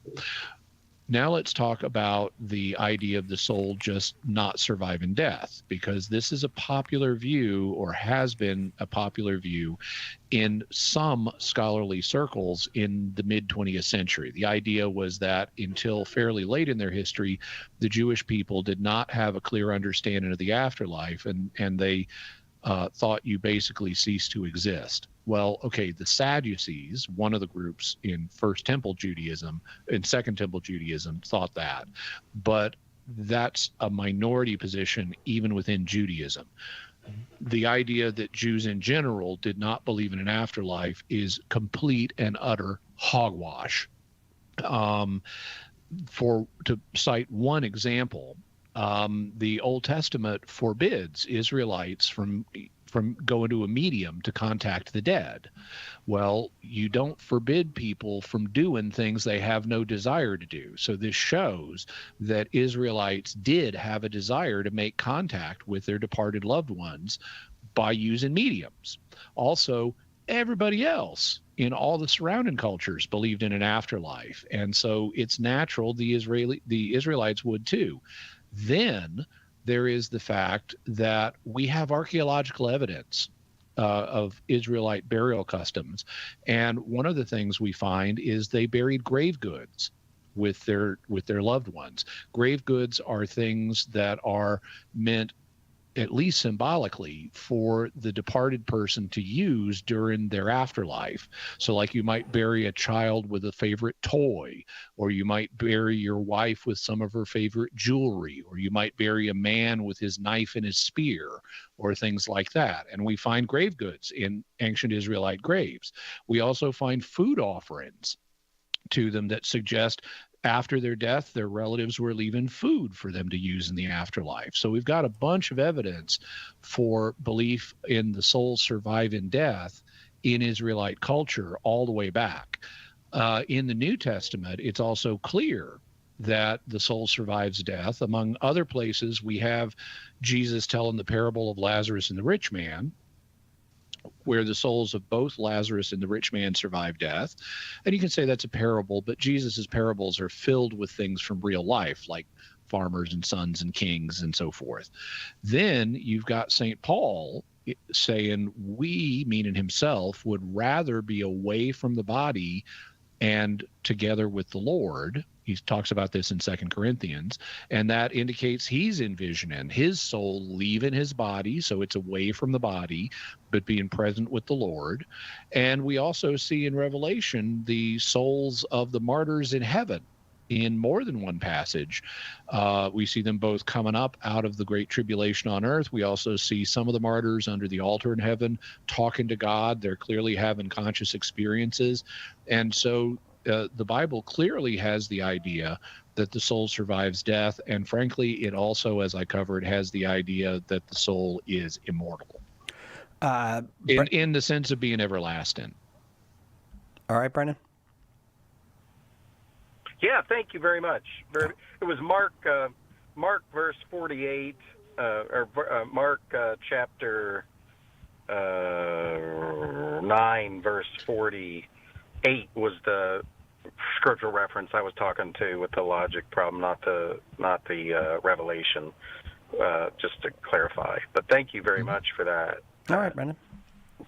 Now let's talk about the idea of the soul just not surviving death, because this is a popular view, or has been a popular view in some scholarly circles in the mid-20th century. The idea was that until fairly late in their history, the Jewish people did not have a clear understanding of the afterlife, and they thought you basically ceased to exist. Well, okay, the Sadducees, one of the groups in First Temple Judaism, in Second Temple Judaism, thought that. But that's a minority position even within Judaism. The idea that Jews in general did not believe in an afterlife is complete and utter hogwash. To cite one example, the Old Testament forbids Israelites from going to a medium to contact the dead. Well, you don't forbid people from doing things they have no desire to do. So this shows that Israelites did have a desire to make contact with their departed loved ones by using mediums. Also, everybody else in all the surrounding cultures believed in an afterlife. And so it's natural the Israelites would too. Then there is the fact that we have archaeological evidence of Israelite burial customs. And one of the things we find is they buried grave goods with their loved ones. Grave goods are things that are meant, at least symbolically, for the departed person to use during their afterlife. So like you might bury a child with a favorite toy, or you might bury your wife with some of her favorite jewelry, or you might bury a man with his knife and his spear, or things like that. And we find grave goods in ancient Israelite graves. We also find food offerings to them that suggest after their death, their relatives were leaving food for them to use in the afterlife. So we've got a bunch of evidence for belief in the soul surviving death in Israelite culture all the way back. In the New Testament, it's also clear that the soul survives death. Among other places, we have Jesus telling the parable of Lazarus and the rich man, where the souls of both Lazarus and the rich man survive death. And you can say that's a parable, but Jesus's parables are filled with things from real life, like farmers and sons and kings and so forth. Then you've got St. Paul saying we, meaning himself, would rather be away from the body and together with the Lord. He talks about this in 2 Corinthians, and that indicates he's envisioning his soul leaving his body, so it's away from the body, but being present with the Lord. And we also see in Revelation the souls of the martyrs in heaven in more than one passage. We see them both coming up out of the great tribulation on earth. We also see some of the martyrs under the altar in heaven talking to God. They're clearly having conscious experiences. And so the Bible clearly has the idea that the soul survives death. And frankly, it also, as I covered, has the idea that the soul is immortal in the sense of being everlasting. All right, Brennan. Yeah, thank you very much. It was Mark verse 48, or Mark chapter 9, verse 48 was the scriptural reference I was talking to with the logic problem, not the revelation. Just to clarify. But thank you very much for that. All right, Brendan.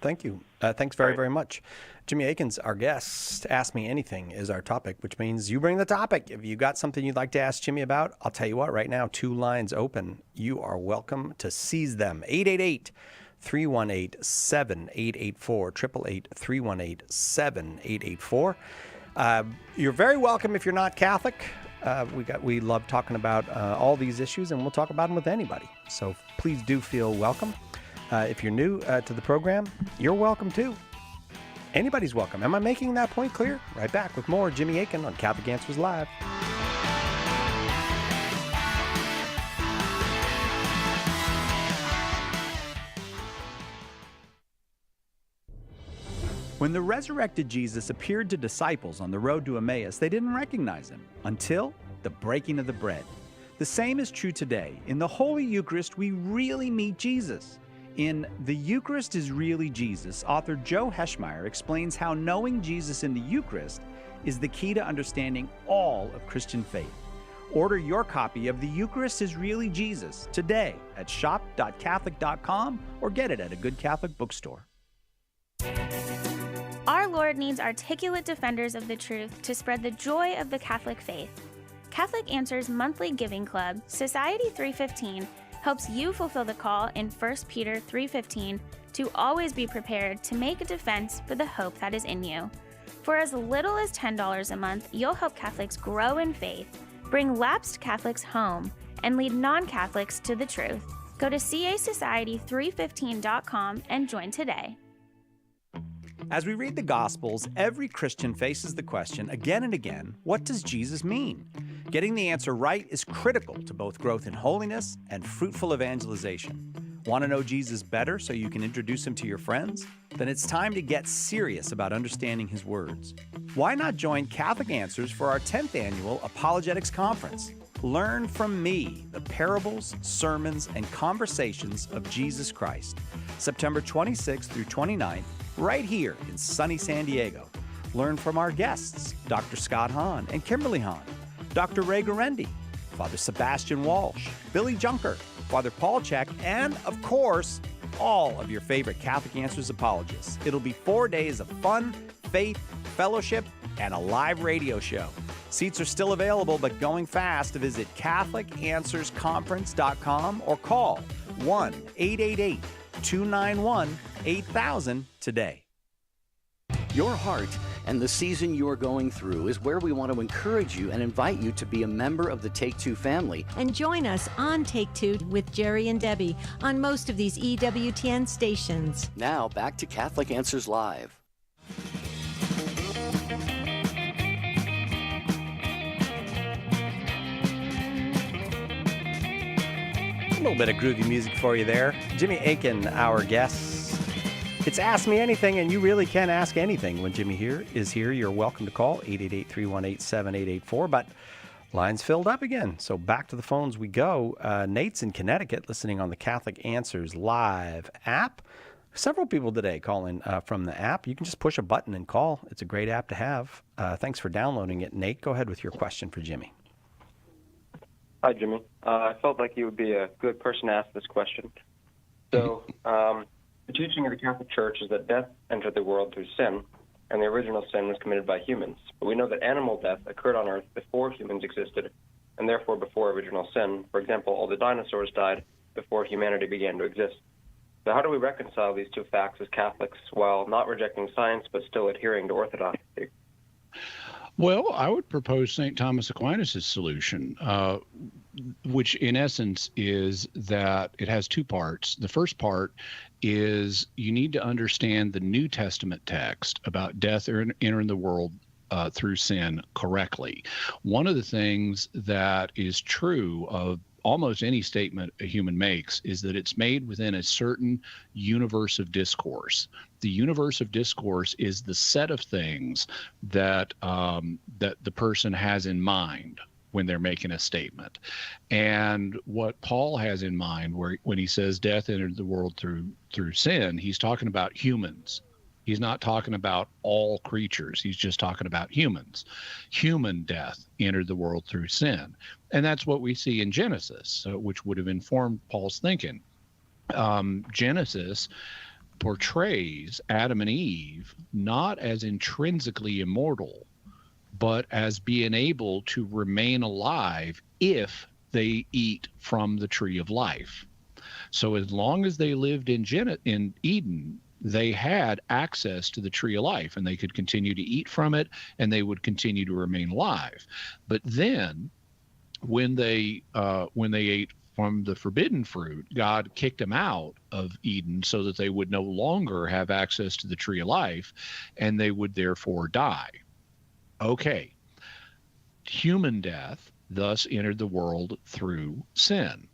Thank you. Thanks very much. Jimmy Akins, our guest. Ask Me Anything is our topic, which means you bring the topic. If you got something you'd like to ask Jimmy about, I'll tell you what, right now, 2 lines open. You are welcome to seize them. 888-318-7884, 888-318-7884. You're very welcome if you're not Catholic. We love talking about all these issues, and we'll talk about them with anybody. So please do feel welcome. If you're new to the program, you're welcome too. Anybody's welcome. Am I making that point clear? Right back with more Jimmy Akin on Catholic Answers Live. When the resurrected Jesus appeared to disciples on the road to Emmaus, they didn't recognize him until the breaking of the bread. The same is true today. In the Holy Eucharist, we really meet Jesus. In The Eucharist is Really Jesus, author Joe Heschmeyer explains how knowing Jesus in the Eucharist is the key to understanding all of Christian faith. Order your copy of The Eucharist is Really Jesus today at shop.catholic.com or get it at a good Catholic bookstore. Our Lord needs articulate defenders of the truth to spread the joy of the Catholic faith. Catholic Answers Monthly Giving Club, Society 315, helps you fulfill the call in 1 Peter 3:15 to always be prepared to make a defense for the hope that is in you. For as little as $10 a month, you'll help Catholics grow in faith, bring lapsed Catholics home, and lead non-Catholics to the truth. Go to casociety315.com and join today. As we read the Gospels, every Christian faces the question again and again, what does Jesus mean? Getting the answer right is critical to both growth in holiness and fruitful evangelization. Want to know Jesus better so you can introduce him to your friends? Then it's time to get serious about understanding his words. Why not join Catholic Answers for our 10th annual Apologetics Conference? Learn from me the parables, sermons, and conversations of Jesus Christ. September 26th through 29th, right here in sunny San Diego. Learn from our guests, Dr. Scott Hahn and Kimberly Hahn, Dr. Ray Garendi, Father Sebastian Walsh, Billy Junker, Father Paul Check, and, of course, all of your favorite Catholic Answers apologists. It'll be 4 days of fun, faith, fellowship, and a live radio show. Seats are still available, but going fast. Visit CatholicAnswersConference.com or call 1-888-291-8000 today. Your heart and the season you're going through is where we want to encourage you and invite you to be a member of the Take Two family. And join us on Take Two with Jerry and Debbie on most of these EWTN stations. Now, back to Catholic Answers Live. A little bit of groovy music for you there. Jimmy Akin, our guest. It's Ask Me Anything, and you really can ask anything when Jimmy is here. You're welcome to call 888-318-7884, but lines filled up again. So back to the phones we go. Nate's in Connecticut listening on the Catholic Answers Live app. Several people today calling from the app. You can just push a button and call. It's a great app to have. Thanks for downloading it. Nate, go ahead with your question for Jimmy. Hi, Jimmy. I felt like you would be a good person to ask this question. So, the teaching of the Catholic Church is that death entered the world through sin, and the original sin was committed by humans. But we know that animal death occurred on Earth before humans existed, and therefore before original sin. For example, all the dinosaurs died before humanity began to exist. So how do we reconcile these two facts as Catholics while not rejecting science but still adhering to orthodoxy? Well, I would propose St. Thomas Aquinas' solution, which in essence is that it has two parts. The first part is you need to understand the New Testament text about death entering the world through sin correctly. One of the things that is true of almost any statement a human makes is that it's made within a certain universe of discourse. The universe of discourse is the set of things that that the person has in mind when they're making a statement. And what Paul has in mind when he says death entered the world through sin, he's talking about humans. He's not talking about all creatures. He's just talking about humans. Human death entered the world through sin. And that's what we see in Genesis, which would have informed Paul's thinking. Genesis portrays Adam and Eve not as intrinsically immortal, but as being able to remain alive if they eat from the tree of life. So as long as they lived in Eden, they had access to the tree of life, and they could continue to eat from it, and they would continue to remain alive. But then when they ate from the forbidden fruit, God kicked them out of Eden so that they would no longer have access to the tree of life, and they would therefore die. Okay, human death thus entered the world through sin.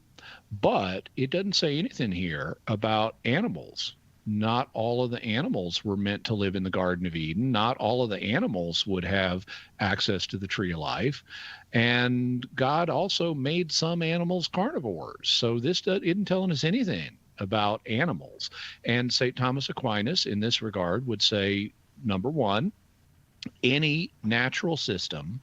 But it doesn't say anything here about animals. Not all of the animals were meant to live in the Garden of Eden. Not all of the animals would have access to the tree of life. And God also made some animals carnivores. So this isn't telling us anything about animals. And St. Thomas Aquinas, in this regard, would say, number one, any natural system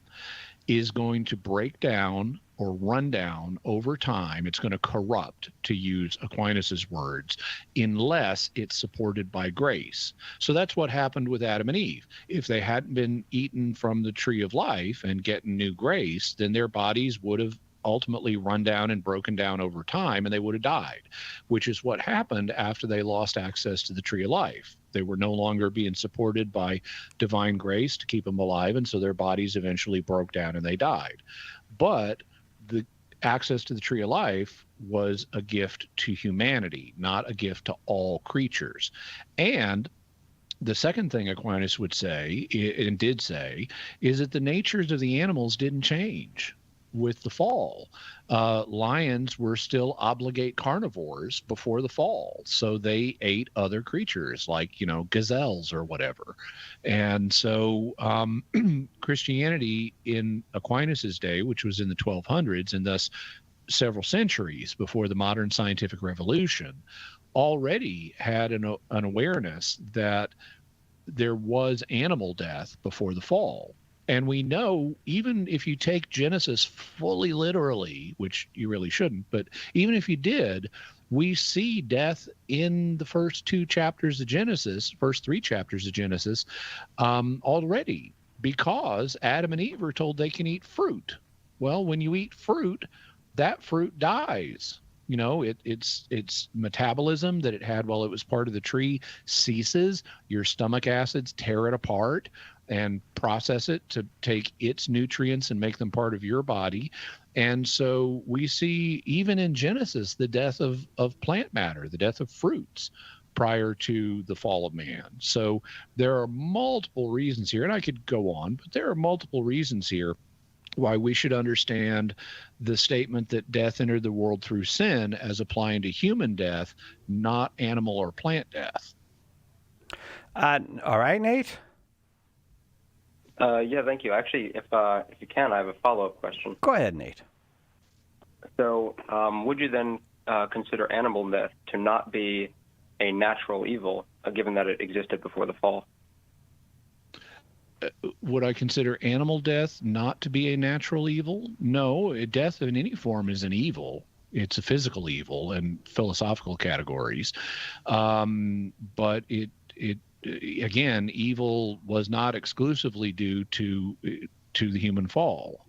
is going to break down or run down over time. It's going to corrupt, to use Aquinas's words, unless it's supported by grace. So that's what happened with Adam and Eve. If they hadn't been eaten from the tree of life and getting new grace, then their bodies would have ultimately run down and broken down over time, and they would have died, which is what happened after they lost access to the tree of life. They were no longer being supported by divine grace to keep them alive, and so their bodies eventually broke down and they died. But the access to the tree of life was a gift to humanity, not a gift to all creatures. And the second thing Aquinas would say, and did say, is that the natures of the animals didn't change with the fall. Lions were still obligate carnivores before the fall, so they ate other creatures like, gazelles or whatever. And so Christianity in Aquinas's day, which was in the 1200s, and thus several centuries before the modern scientific revolution, already had an awareness that there was animal death before the fall. And we know, even if you take Genesis fully literally, which you really shouldn't, but even if you did, we see death in the first two chapters of Genesis, first three chapters of Genesis, already, because Adam and Eve are told they can eat fruit. Well, when you eat fruit, that fruit dies. Its metabolism that it had while it was part of the tree ceases. Your stomach acids tear it apart and process it to take its nutrients and make them part of your body. And so we see, even in Genesis, the death of plant matter, the death of fruits prior to the fall of man. So there are multiple reasons here, and I could go on, but there are multiple reasons here why we should understand the statement that death entered the world through sin as applying to human death, not animal or plant death. All right, Nate? Yeah, thank you. Actually, if you can, I have a follow-up question. Go ahead, Nate. So would you then consider animal death to not be a natural evil, given that it existed before the fall? Would I consider animal death not to be a natural evil? No, death in any form is an evil. It's a physical evil in philosophical categories. But it again, evil was not exclusively due to the human fall.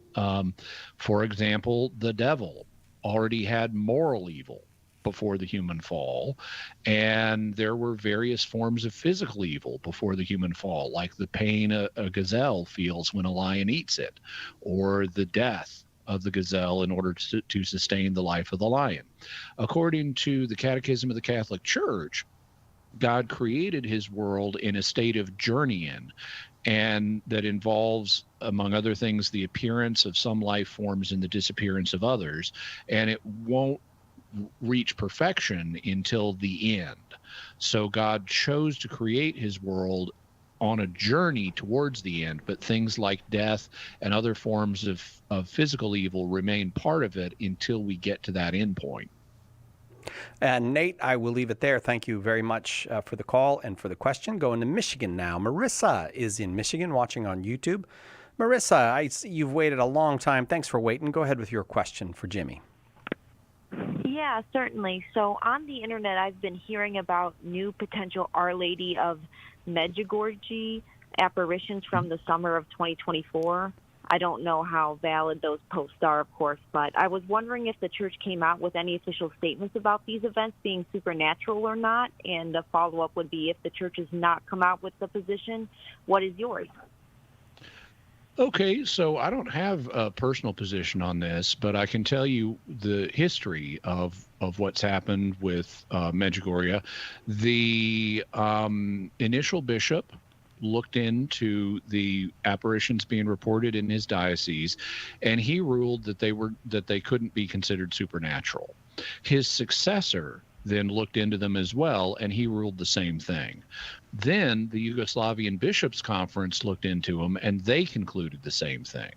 For example, the devil already had moral evil before the human fall, and there were various forms of physical evil before the human fall, like the pain a gazelle feels when a lion eats it, or the death of the gazelle in order to sustain the life of the lion. According to the Catechism of the Catholic Church, God created his world in a state of journeying, and that involves, among other things, the appearance of some life forms and the disappearance of others, and it won't reach perfection until the end. So God chose to create his world on a journey towards the end, but things like death and other forms of physical evil remain part of it until we get to that end point. And Nate, I will leave it there. Thank you very much for the call and for the question. Going to Michigan now. Marissa is in Michigan watching on YouTube. Marissa, you've waited a long time. Thanks for waiting. Go ahead with your question for Jimmy. Yeah, certainly. So on the internet, I've been hearing about new potential Our Lady of Medjugorje apparitions from the summer of 2024. I don't know how valid those posts are, of course, but I was wondering if the church came out with any official statements about these events being supernatural or not. And the follow-up would be, if the church has not come out with the position, what is yours? Okay, so I don't have a personal position on this, but I can tell you the history of what's happened with Medjugorje. The initial bishop looked into the apparitions being reported in his diocese, and he ruled that they couldn't be considered supernatural. His successor then looked into them as well, and he ruled the same thing. Then the Yugoslavian Bishops' Conference looked into them, and they concluded the same thing.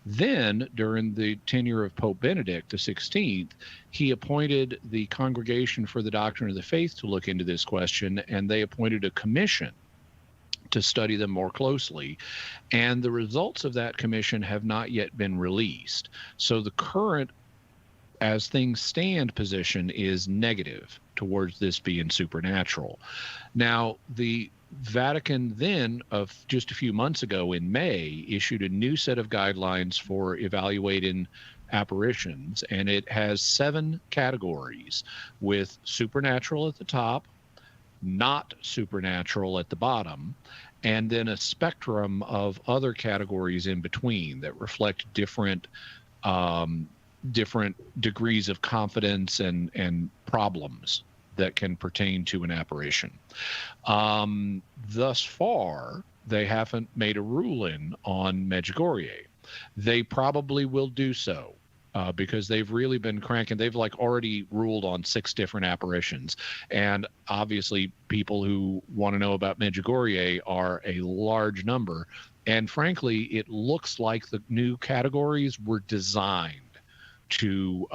Then, during the tenure of Pope Benedict XVI, he appointed the Congregation for the Doctrine of the Faith to look into this question, and they appointed a commission to study them more closely. And the results of that commission have not yet been released. So the current, as things stand, position is negative towards this being supernatural. Now, the Vatican then, of just a few months ago in May, issued a new set of guidelines for evaluating apparitions, and it has 7 categories, with supernatural at the top, not supernatural at the bottom, and then a spectrum of other categories in between that reflect different degrees of confidence and problems that can pertain to an apparition. Thus far, they haven't made a ruling on Medjugorje. They probably will do so because they've really been cranking. They've already ruled on 6 different apparitions. And obviously, people who want to know about Medjugorje are a large number. And frankly, it looks like the new categories were designed to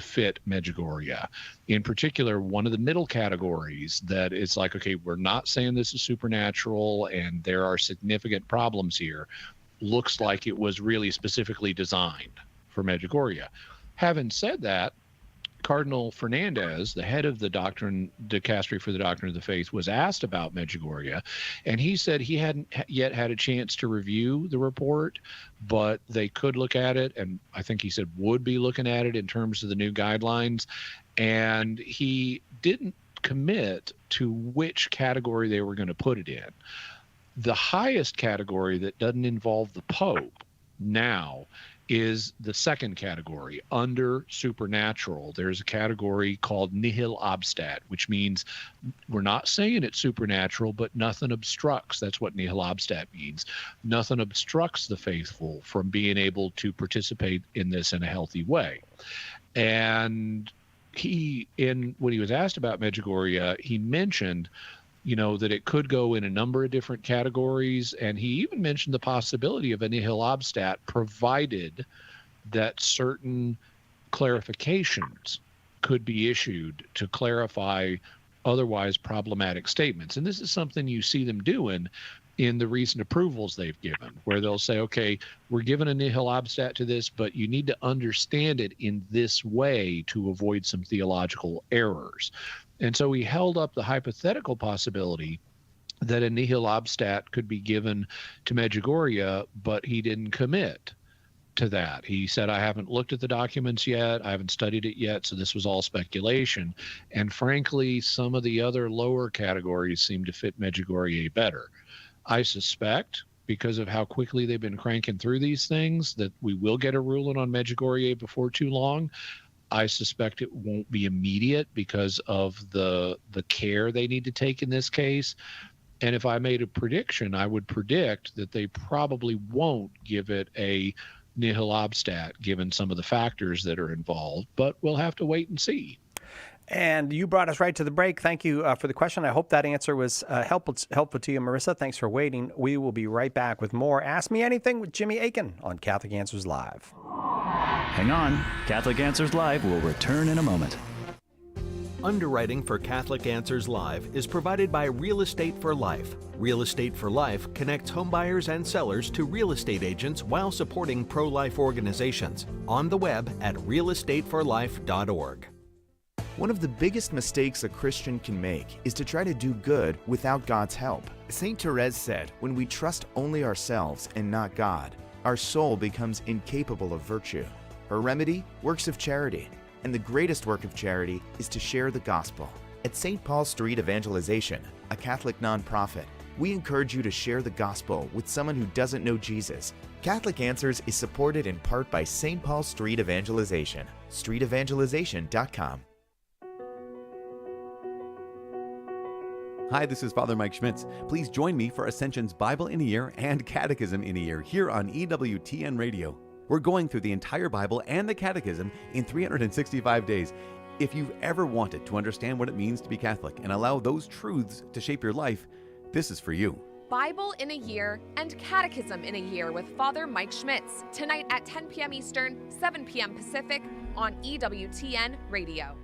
fit Medjugorje. In particular, one of the middle categories that it's like, okay, we're not saying this is supernatural and there are significant problems here, looks like it was really specifically designed for Medjugorje. Having said that, Cardinal Fernandez, the head of the dicastery for the Doctrine of the Faith, was asked about Medjugorje, and he said he hadn't yet had a chance to review the report, but they could look at it, and I think he said would be looking at it in terms of the new guidelines, and he didn't commit to which category they were going to put it in. The highest category that doesn't involve the Pope now is the second category, under supernatural. There's a category called nihil obstat, which means we're not saying it's supernatural, but nothing obstructs. That's what nihil obstat means. Nothing obstructs the faithful from being able to participate in this in a healthy way. And when he was asked about Medjugorje, he mentioned that it could go in a number of different categories. And he even mentioned the possibility of a nihil obstat, provided that certain clarifications could be issued to clarify otherwise problematic statements. And this is something you see them doing in the recent approvals they've given, where they'll say, okay, we're giving a nihil obstat to this, but you need to understand it in this way to avoid some theological errors. And so he held up the hypothetical possibility that a nihil obstat could be given to Medjugorje, but he didn't commit to that. He said, I haven't looked at the documents yet, I haven't studied it yet, so this was all speculation. And frankly, some of the other lower categories seem to fit Medjugorje better. I suspect, because of how quickly they've been cranking through these things, that we will get a ruling on Medjugorje before too long. I suspect it won't be immediate because of the care they need to take in this case. And if I made a prediction, I would predict that they probably won't give it a nihil obstat, given some of the factors that are involved, but we'll have to wait and see. And you brought us right to the break. Thank you for the question. I hope that answer was helpful to you, Marissa. Thanks for waiting. We will be right back with more Ask Me Anything with Jimmy Akin on Catholic Answers Live. Hang on. Catholic Answers Live will return in a moment. Underwriting for Catholic Answers Live is provided by Real Estate for Life. Real Estate for Life connects homebuyers and sellers to real estate agents while supporting pro-life organizations. On the web at realestateforlife.org. One of the biggest mistakes a Christian can make is to try to do good without God's help. St. Therese said, when we trust only ourselves and not God, our soul becomes incapable of virtue. Her remedy? Works of charity. And the greatest work of charity is to share the gospel. At St. Paul Street Evangelization, a Catholic nonprofit, we encourage you to share the gospel with someone who doesn't know Jesus. Catholic Answers is supported in part by St. Paul Street Evangelization, streetevangelization.com. Hi, this is Father Mike Schmitz. Please join me for Ascension's Bible in a Year and Catechism in a Year here on EWTN Radio. We're going through the entire Bible and the Catechism in 365 days. If you've ever wanted to understand what it means to be Catholic and allow those truths to shape your life, this is for you. Bible in a Year and Catechism in a Year with Father Mike Schmitz, tonight at 10 p.m. Eastern, 7 p.m. Pacific on EWTN Radio.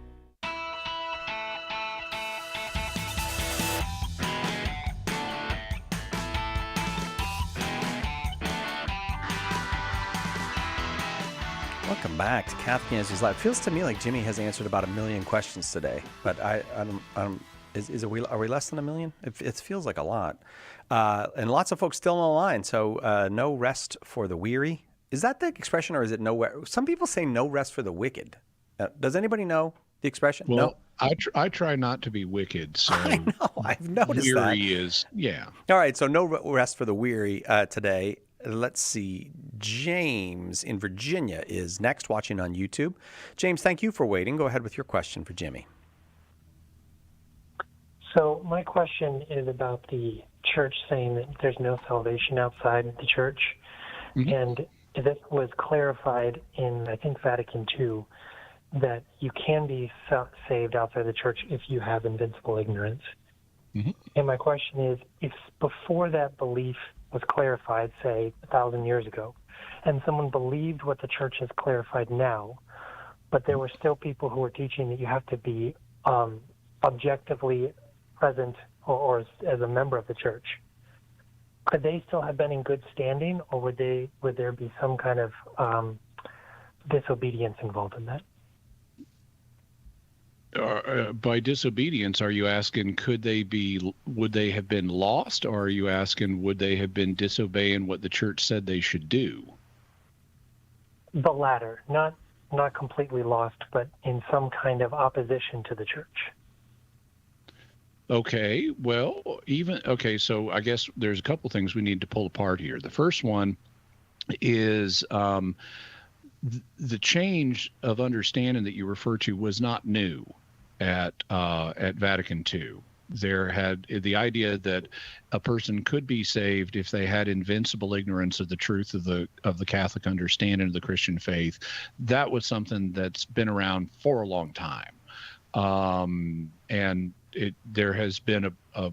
Welcome back to Catholic Answers Live. Feels to me like Jimmy has answered about 1 million questions today, but I don't. Are we less than 1 million? It feels like a lot, and lots of folks still on the line. So no rest for the weary. Is that the expression, or is it no? Some people say no rest for the wicked. Does anybody know the expression? Well, no. I try not to be wicked. So I know. I've noticed that. Weary is All right. So no rest for the weary today. Let's see. James in Virginia is next, watching on YouTube. James, thank you for waiting. Go ahead with your question for Jimmy. So my question is about the church saying that there's no salvation outside the church. Mm-hmm. And this was clarified in, I think, Vatican II, that you can be saved outside the church if you have invincible ignorance. Mm-hmm. And my question is, if before that belief was clarified, say, 1,000 years ago, and someone believed what the church has clarified now, but there were still people who were teaching that you have to be objectively present or as a member of the church, could they still have been in good standing, or would there be some kind of disobedience involved in that? By disobedience, are you asking would they have been lost, or are you asking would they have been disobeying what the church said they should do? The latter, not completely lost, but in some kind of opposition to the church. Okay, well, so I guess there's a couple things we need to pull apart here. The first one is the change of understanding that you refer to was not new at Vatican II. There had the idea that a person could be saved if they had invincible ignorance of the truth of the Catholic understanding of the Christian faith. That was something that's been around for a long time, and there has been a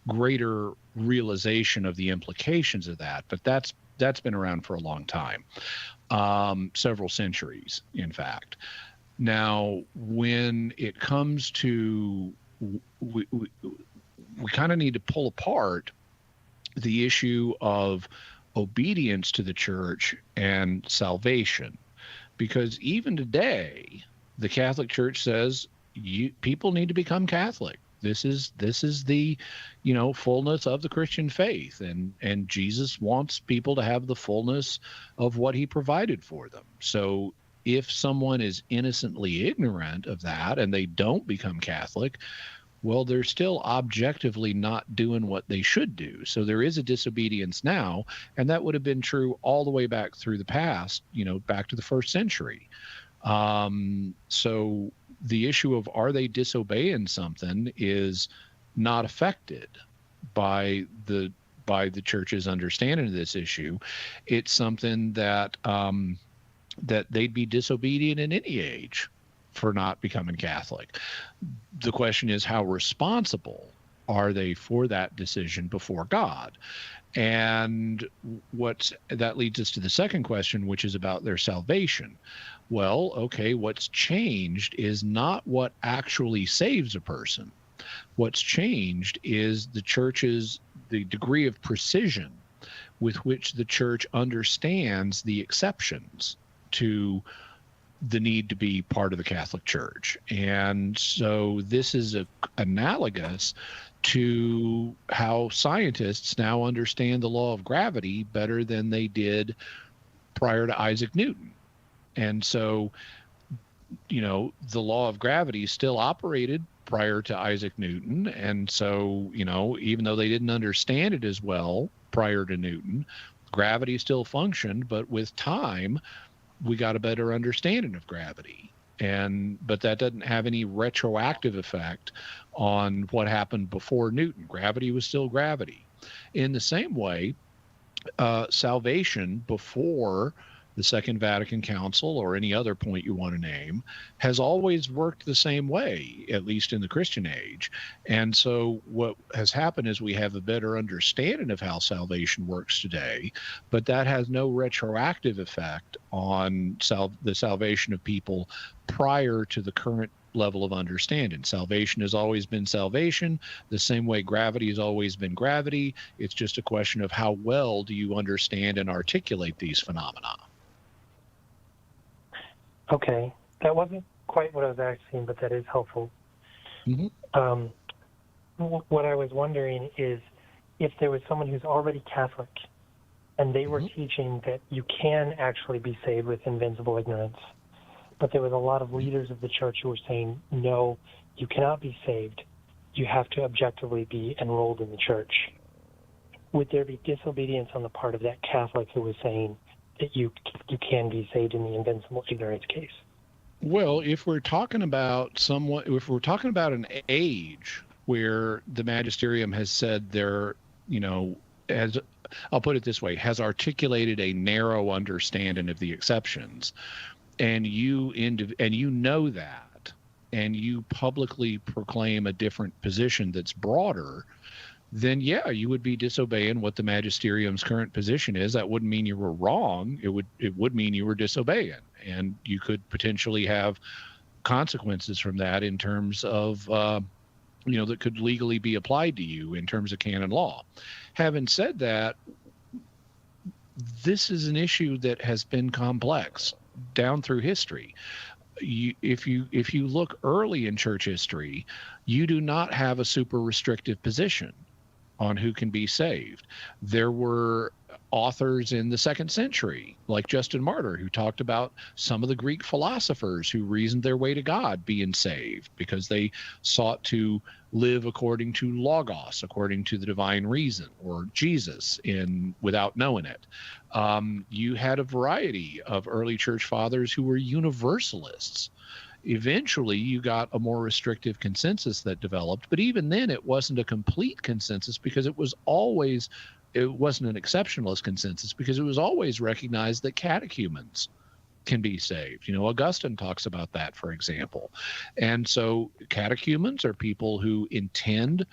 greater realization of the implications of that. But that's been around for a long time. Several centuries, in fact. Now, when it comes to, we kind of need to pull apart the issue of obedience to the church and salvation, because even today, the Catholic Church says people need to become Catholic. This is the, fullness of the Christian faith, and Jesus wants people to have the fullness of what he provided for them. So if someone is innocently ignorant of that and they don't become Catholic, well, they're still objectively not doing what they should do. So there is a disobedience now, and that would have been true all the way back through the past, back to the first century. So the issue of are they disobeying something is not affected by the church's understanding of this issue. It's something that that they'd be disobedient in any age. for not becoming Catholic. The question is, how responsible are they for that decision before God? And that leads us to the second question, which is about their salvation. Well, okay, what's changed is not what actually saves a person. What's changed is the degree of precision with which the church understands the exceptions to the need to be part of the Catholic Church. And so this is analogous to how scientists now understand the law of gravity better than they did prior to Isaac Newton. And so, the law of gravity still operated prior to Isaac Newton. And so, even though they didn't understand it as well prior to Newton, gravity still functioned, but with time, we got a better understanding of gravity. But that doesn't have any retroactive effect on what happened before Newton. Gravity was still gravity. In the same way, salvation before the Second Vatican Council or any other point you want to name has always worked the same way, at least in the Christian age. And so what has happened is we have a better understanding of how salvation works today, but that has no retroactive effect on the salvation of people prior to the current level of understanding. Salvation has always been salvation, the same way gravity has always been gravity. It's just a question of how well do you understand and articulate these phenomena. Okay, that wasn't quite what I was asking, but that is helpful. Mm-hmm. What I was wondering is if there was someone who's already Catholic and they were teaching that you can actually be saved with invincible ignorance, but there was a lot of leaders of the church who were saying, no, you cannot be saved. You have to objectively be enrolled in the church. Would there be disobedience on the part of that Catholic who was saying that you can be saved in the invincible ignorance case? Well, if we're talking about an age where the magisterium has said I'll put it this way, has articulated a narrow understanding of the exceptions, and you know that, and you publicly proclaim a different position that's broader, then yeah, you would be disobeying what the magisterium's current position is. That wouldn't mean you were wrong. It would mean you were disobeying, and you could potentially have consequences from that in terms of that could legally be applied to you in terms of canon law. Having said that, this is an issue that has been complex down through history. If you look early in church history, you do not have a super restrictive position on who can be saved. There were authors in the 2nd century, like Justin Martyr, who talked about some of the Greek philosophers who reasoned their way to God being saved because they sought to live according to logos, according to the divine reason, or Jesus, without knowing it. You had a variety of early church fathers who were universalists. Eventually, you got a more restrictive consensus that developed, but even then, it wasn't a complete consensus because it wasn't an exceptionalist consensus because it was always recognized that catechumens can be saved. Augustine talks about that, for example. And so catechumens are people who intend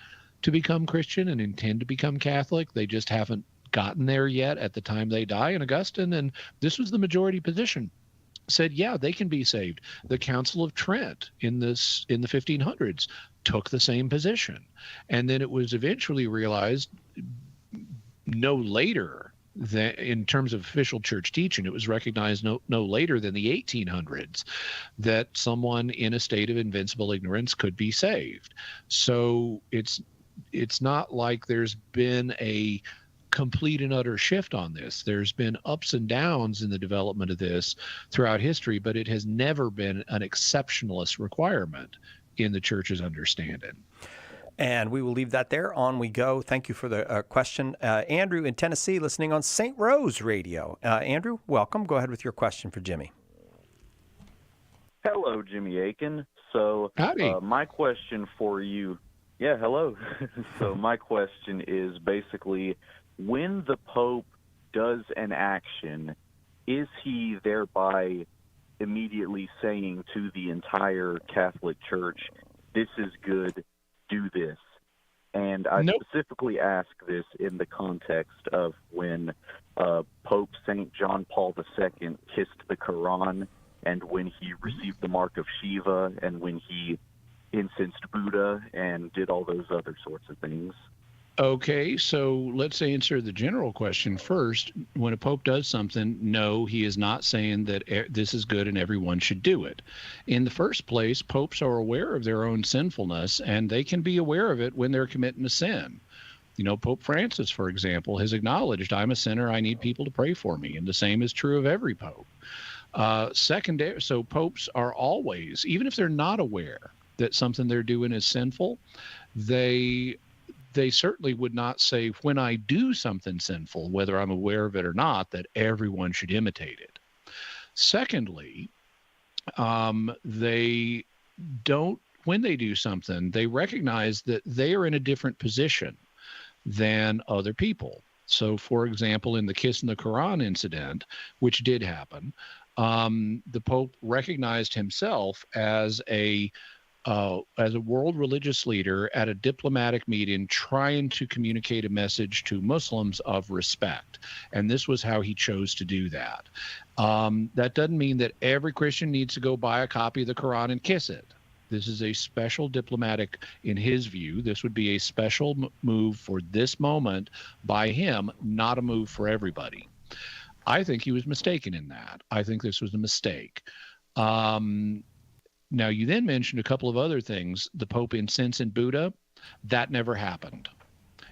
to become Christian and intend to become Catholic. They just haven't gotten there yet at the time they die. And Augustine, and this was the majority position, said, yeah, they can be saved. The Council of Trent in the 1500s took the same position. And then it was eventually realized no later than, in terms of official church teaching, it was recognized no later than the 1800s that someone in a state of invincible ignorance could be saved. So it's not like there's been a complete and utter shift on this. There's been ups and downs in the development of this throughout history, but it has never been an exceptionalist requirement in the church's understanding. And we will leave that there. On we go. Thank you for the question. Andrew in Tennessee, listening on St. Rose Radio. Andrew, welcome. Go ahead with your question for Jimmy. Hello, Jimmy Akin. So my question for you, hello. So my question is basically, when the Pope does an action, is he thereby immediately saying to the entire Catholic Church, this is good, do this. And I specifically ask this in the context of when Pope St. John Paul II kissed the Quran, and when he received the mark of Shiva, and when he incensed Buddha and did all those other sorts of things. Okay, so let's answer the general question first. When a pope does something, no, he is not saying that this is good and everyone should do it. In the first place, popes are aware of their own sinfulness, and they can be aware of it when they're committing a sin. You know, Pope Francis, for example, has acknowledged, I'm a sinner, I need people to pray for me, and the same is true of every pope. So popes are always, even if they're not aware that something they're doing is sinful, they certainly would not say, when I do something sinful, whether I'm aware of it or not, that everyone should imitate it. Secondly, they don't, when they do something, they recognize that they are in a different position than other people. So, for example, in the kiss in the Quran incident, which did happen, the Pope recognized himself as a world religious leader at a diplomatic meeting trying to communicate a message to Muslims of respect. And this was how he chose to do that. That doesn't mean that every Christian needs to go buy a copy of the Quran and kiss it. This is a special diplomatic, in his view, this would be a special move for this moment by him, not a move for everybody. I think he was mistaken in that. I think this was a mistake. Now, you then mentioned a couple of other things. The Pope incensing Buddha, that never happened.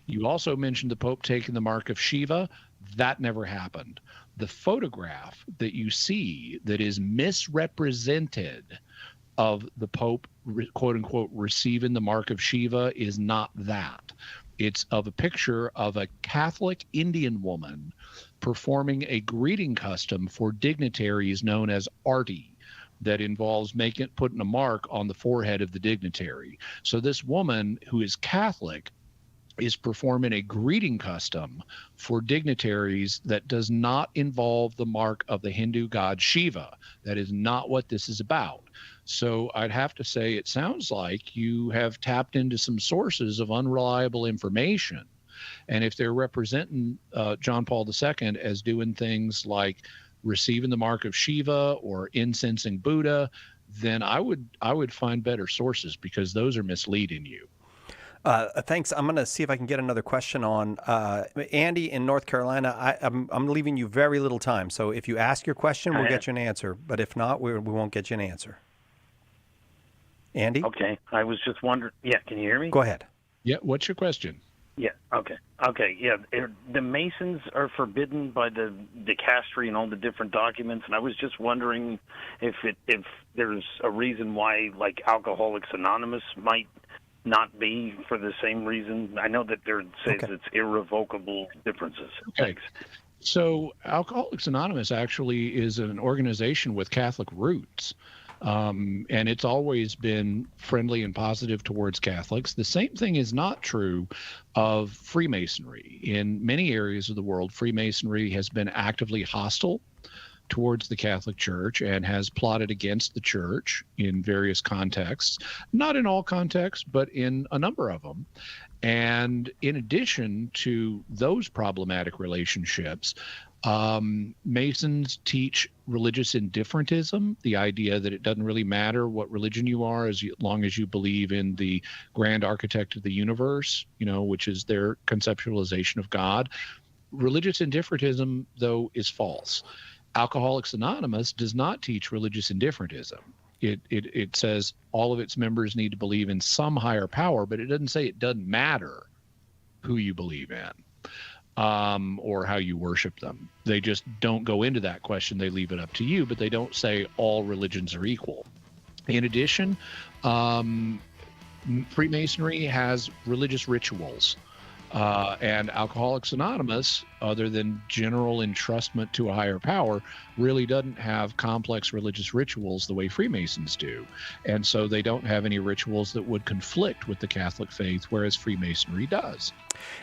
You also mentioned the Pope taking the mark of Shiva, that never happened. The photograph that you see that is misrepresented of the Pope, quote unquote, receiving the mark of Shiva is not that. It's of a picture of a Catholic Indian woman performing a greeting custom for dignitaries known as arti, that involves putting a mark on the forehead of the dignitary. So this woman who is Catholic is performing a greeting custom for dignitaries that does not involve the mark of the Hindu god Shiva. That is not what this is about. So I'd have to say it sounds like you have tapped into some sources of unreliable information. And if they're representing John Paul II as doing things like receiving the mark of Shiva or incensing Buddha, then I would find better sources, because those are misleading you. Thanks. I'm going to see if I can get another question on. Andy in North Carolina, I'm leaving you very little time. So if you ask your question, we'll get you an answer. But if not, we won't get you an answer. Andy? Okay. I was just wondering. Yeah, can you hear me? Go ahead. Yeah, what's your question? Yeah, okay. Yeah, the Masons are forbidden by the dicastery and all the different documents, and I was just wondering if there's a reason why, like, Alcoholics Anonymous might not be for the same reason. I know that there says it's irrevocable differences. Okay. Thanks. So Alcoholics Anonymous actually is an organization with Catholic roots. And it's always been friendly and positive towards Catholics. The same thing is not true of Freemasonry. In many areas of the world, Freemasonry has been actively hostile towards the Catholic Church and has plotted against the Church in various contexts, not in all contexts, but in a number of them. And in addition to those problematic relationships, Masons teach religious indifferentism, the idea that it doesn't really matter what religion you are as long as you believe in the grand architect of the universe, which is their conceptualization of God. Religious indifferentism, though, is false. Alcoholics Anonymous does not teach religious indifferentism. It says all of its members need to believe in some higher power, but it doesn't say it doesn't matter who you believe in. Or how you worship them. They just don't go into that question. They leave it up to you, but they don't say all religions are equal. In addition, Freemasonry has religious rituals And Alcoholics Anonymous, other than general entrustment to a higher power, really doesn't have complex religious rituals the way Freemasons do. And so they don't have any rituals that would conflict with the Catholic faith, whereas Freemasonry does.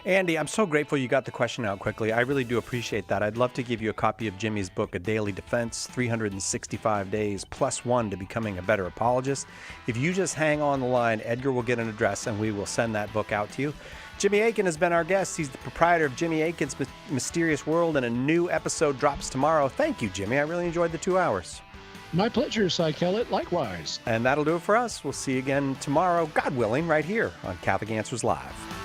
Andy, I'm so grateful you got the question out quickly. I really do appreciate that. I'd love to give you a copy of Jimmy's book, A Daily Defense, 365 Days +1 to Becoming a Better Apologist. If you just hang on the line, Edgar will get an address and we will send that book out to you. Jimmy Akin has been our guest. He's the proprietor of Jimmy Akin's Mysterious World, and a new episode drops tomorrow. Thank you, Jimmy. I really enjoyed the 2 hours. My pleasure, Cy Kellett. Likewise. And that'll do it for us. We'll see you again tomorrow, God willing, right here on Catholic Answers Live.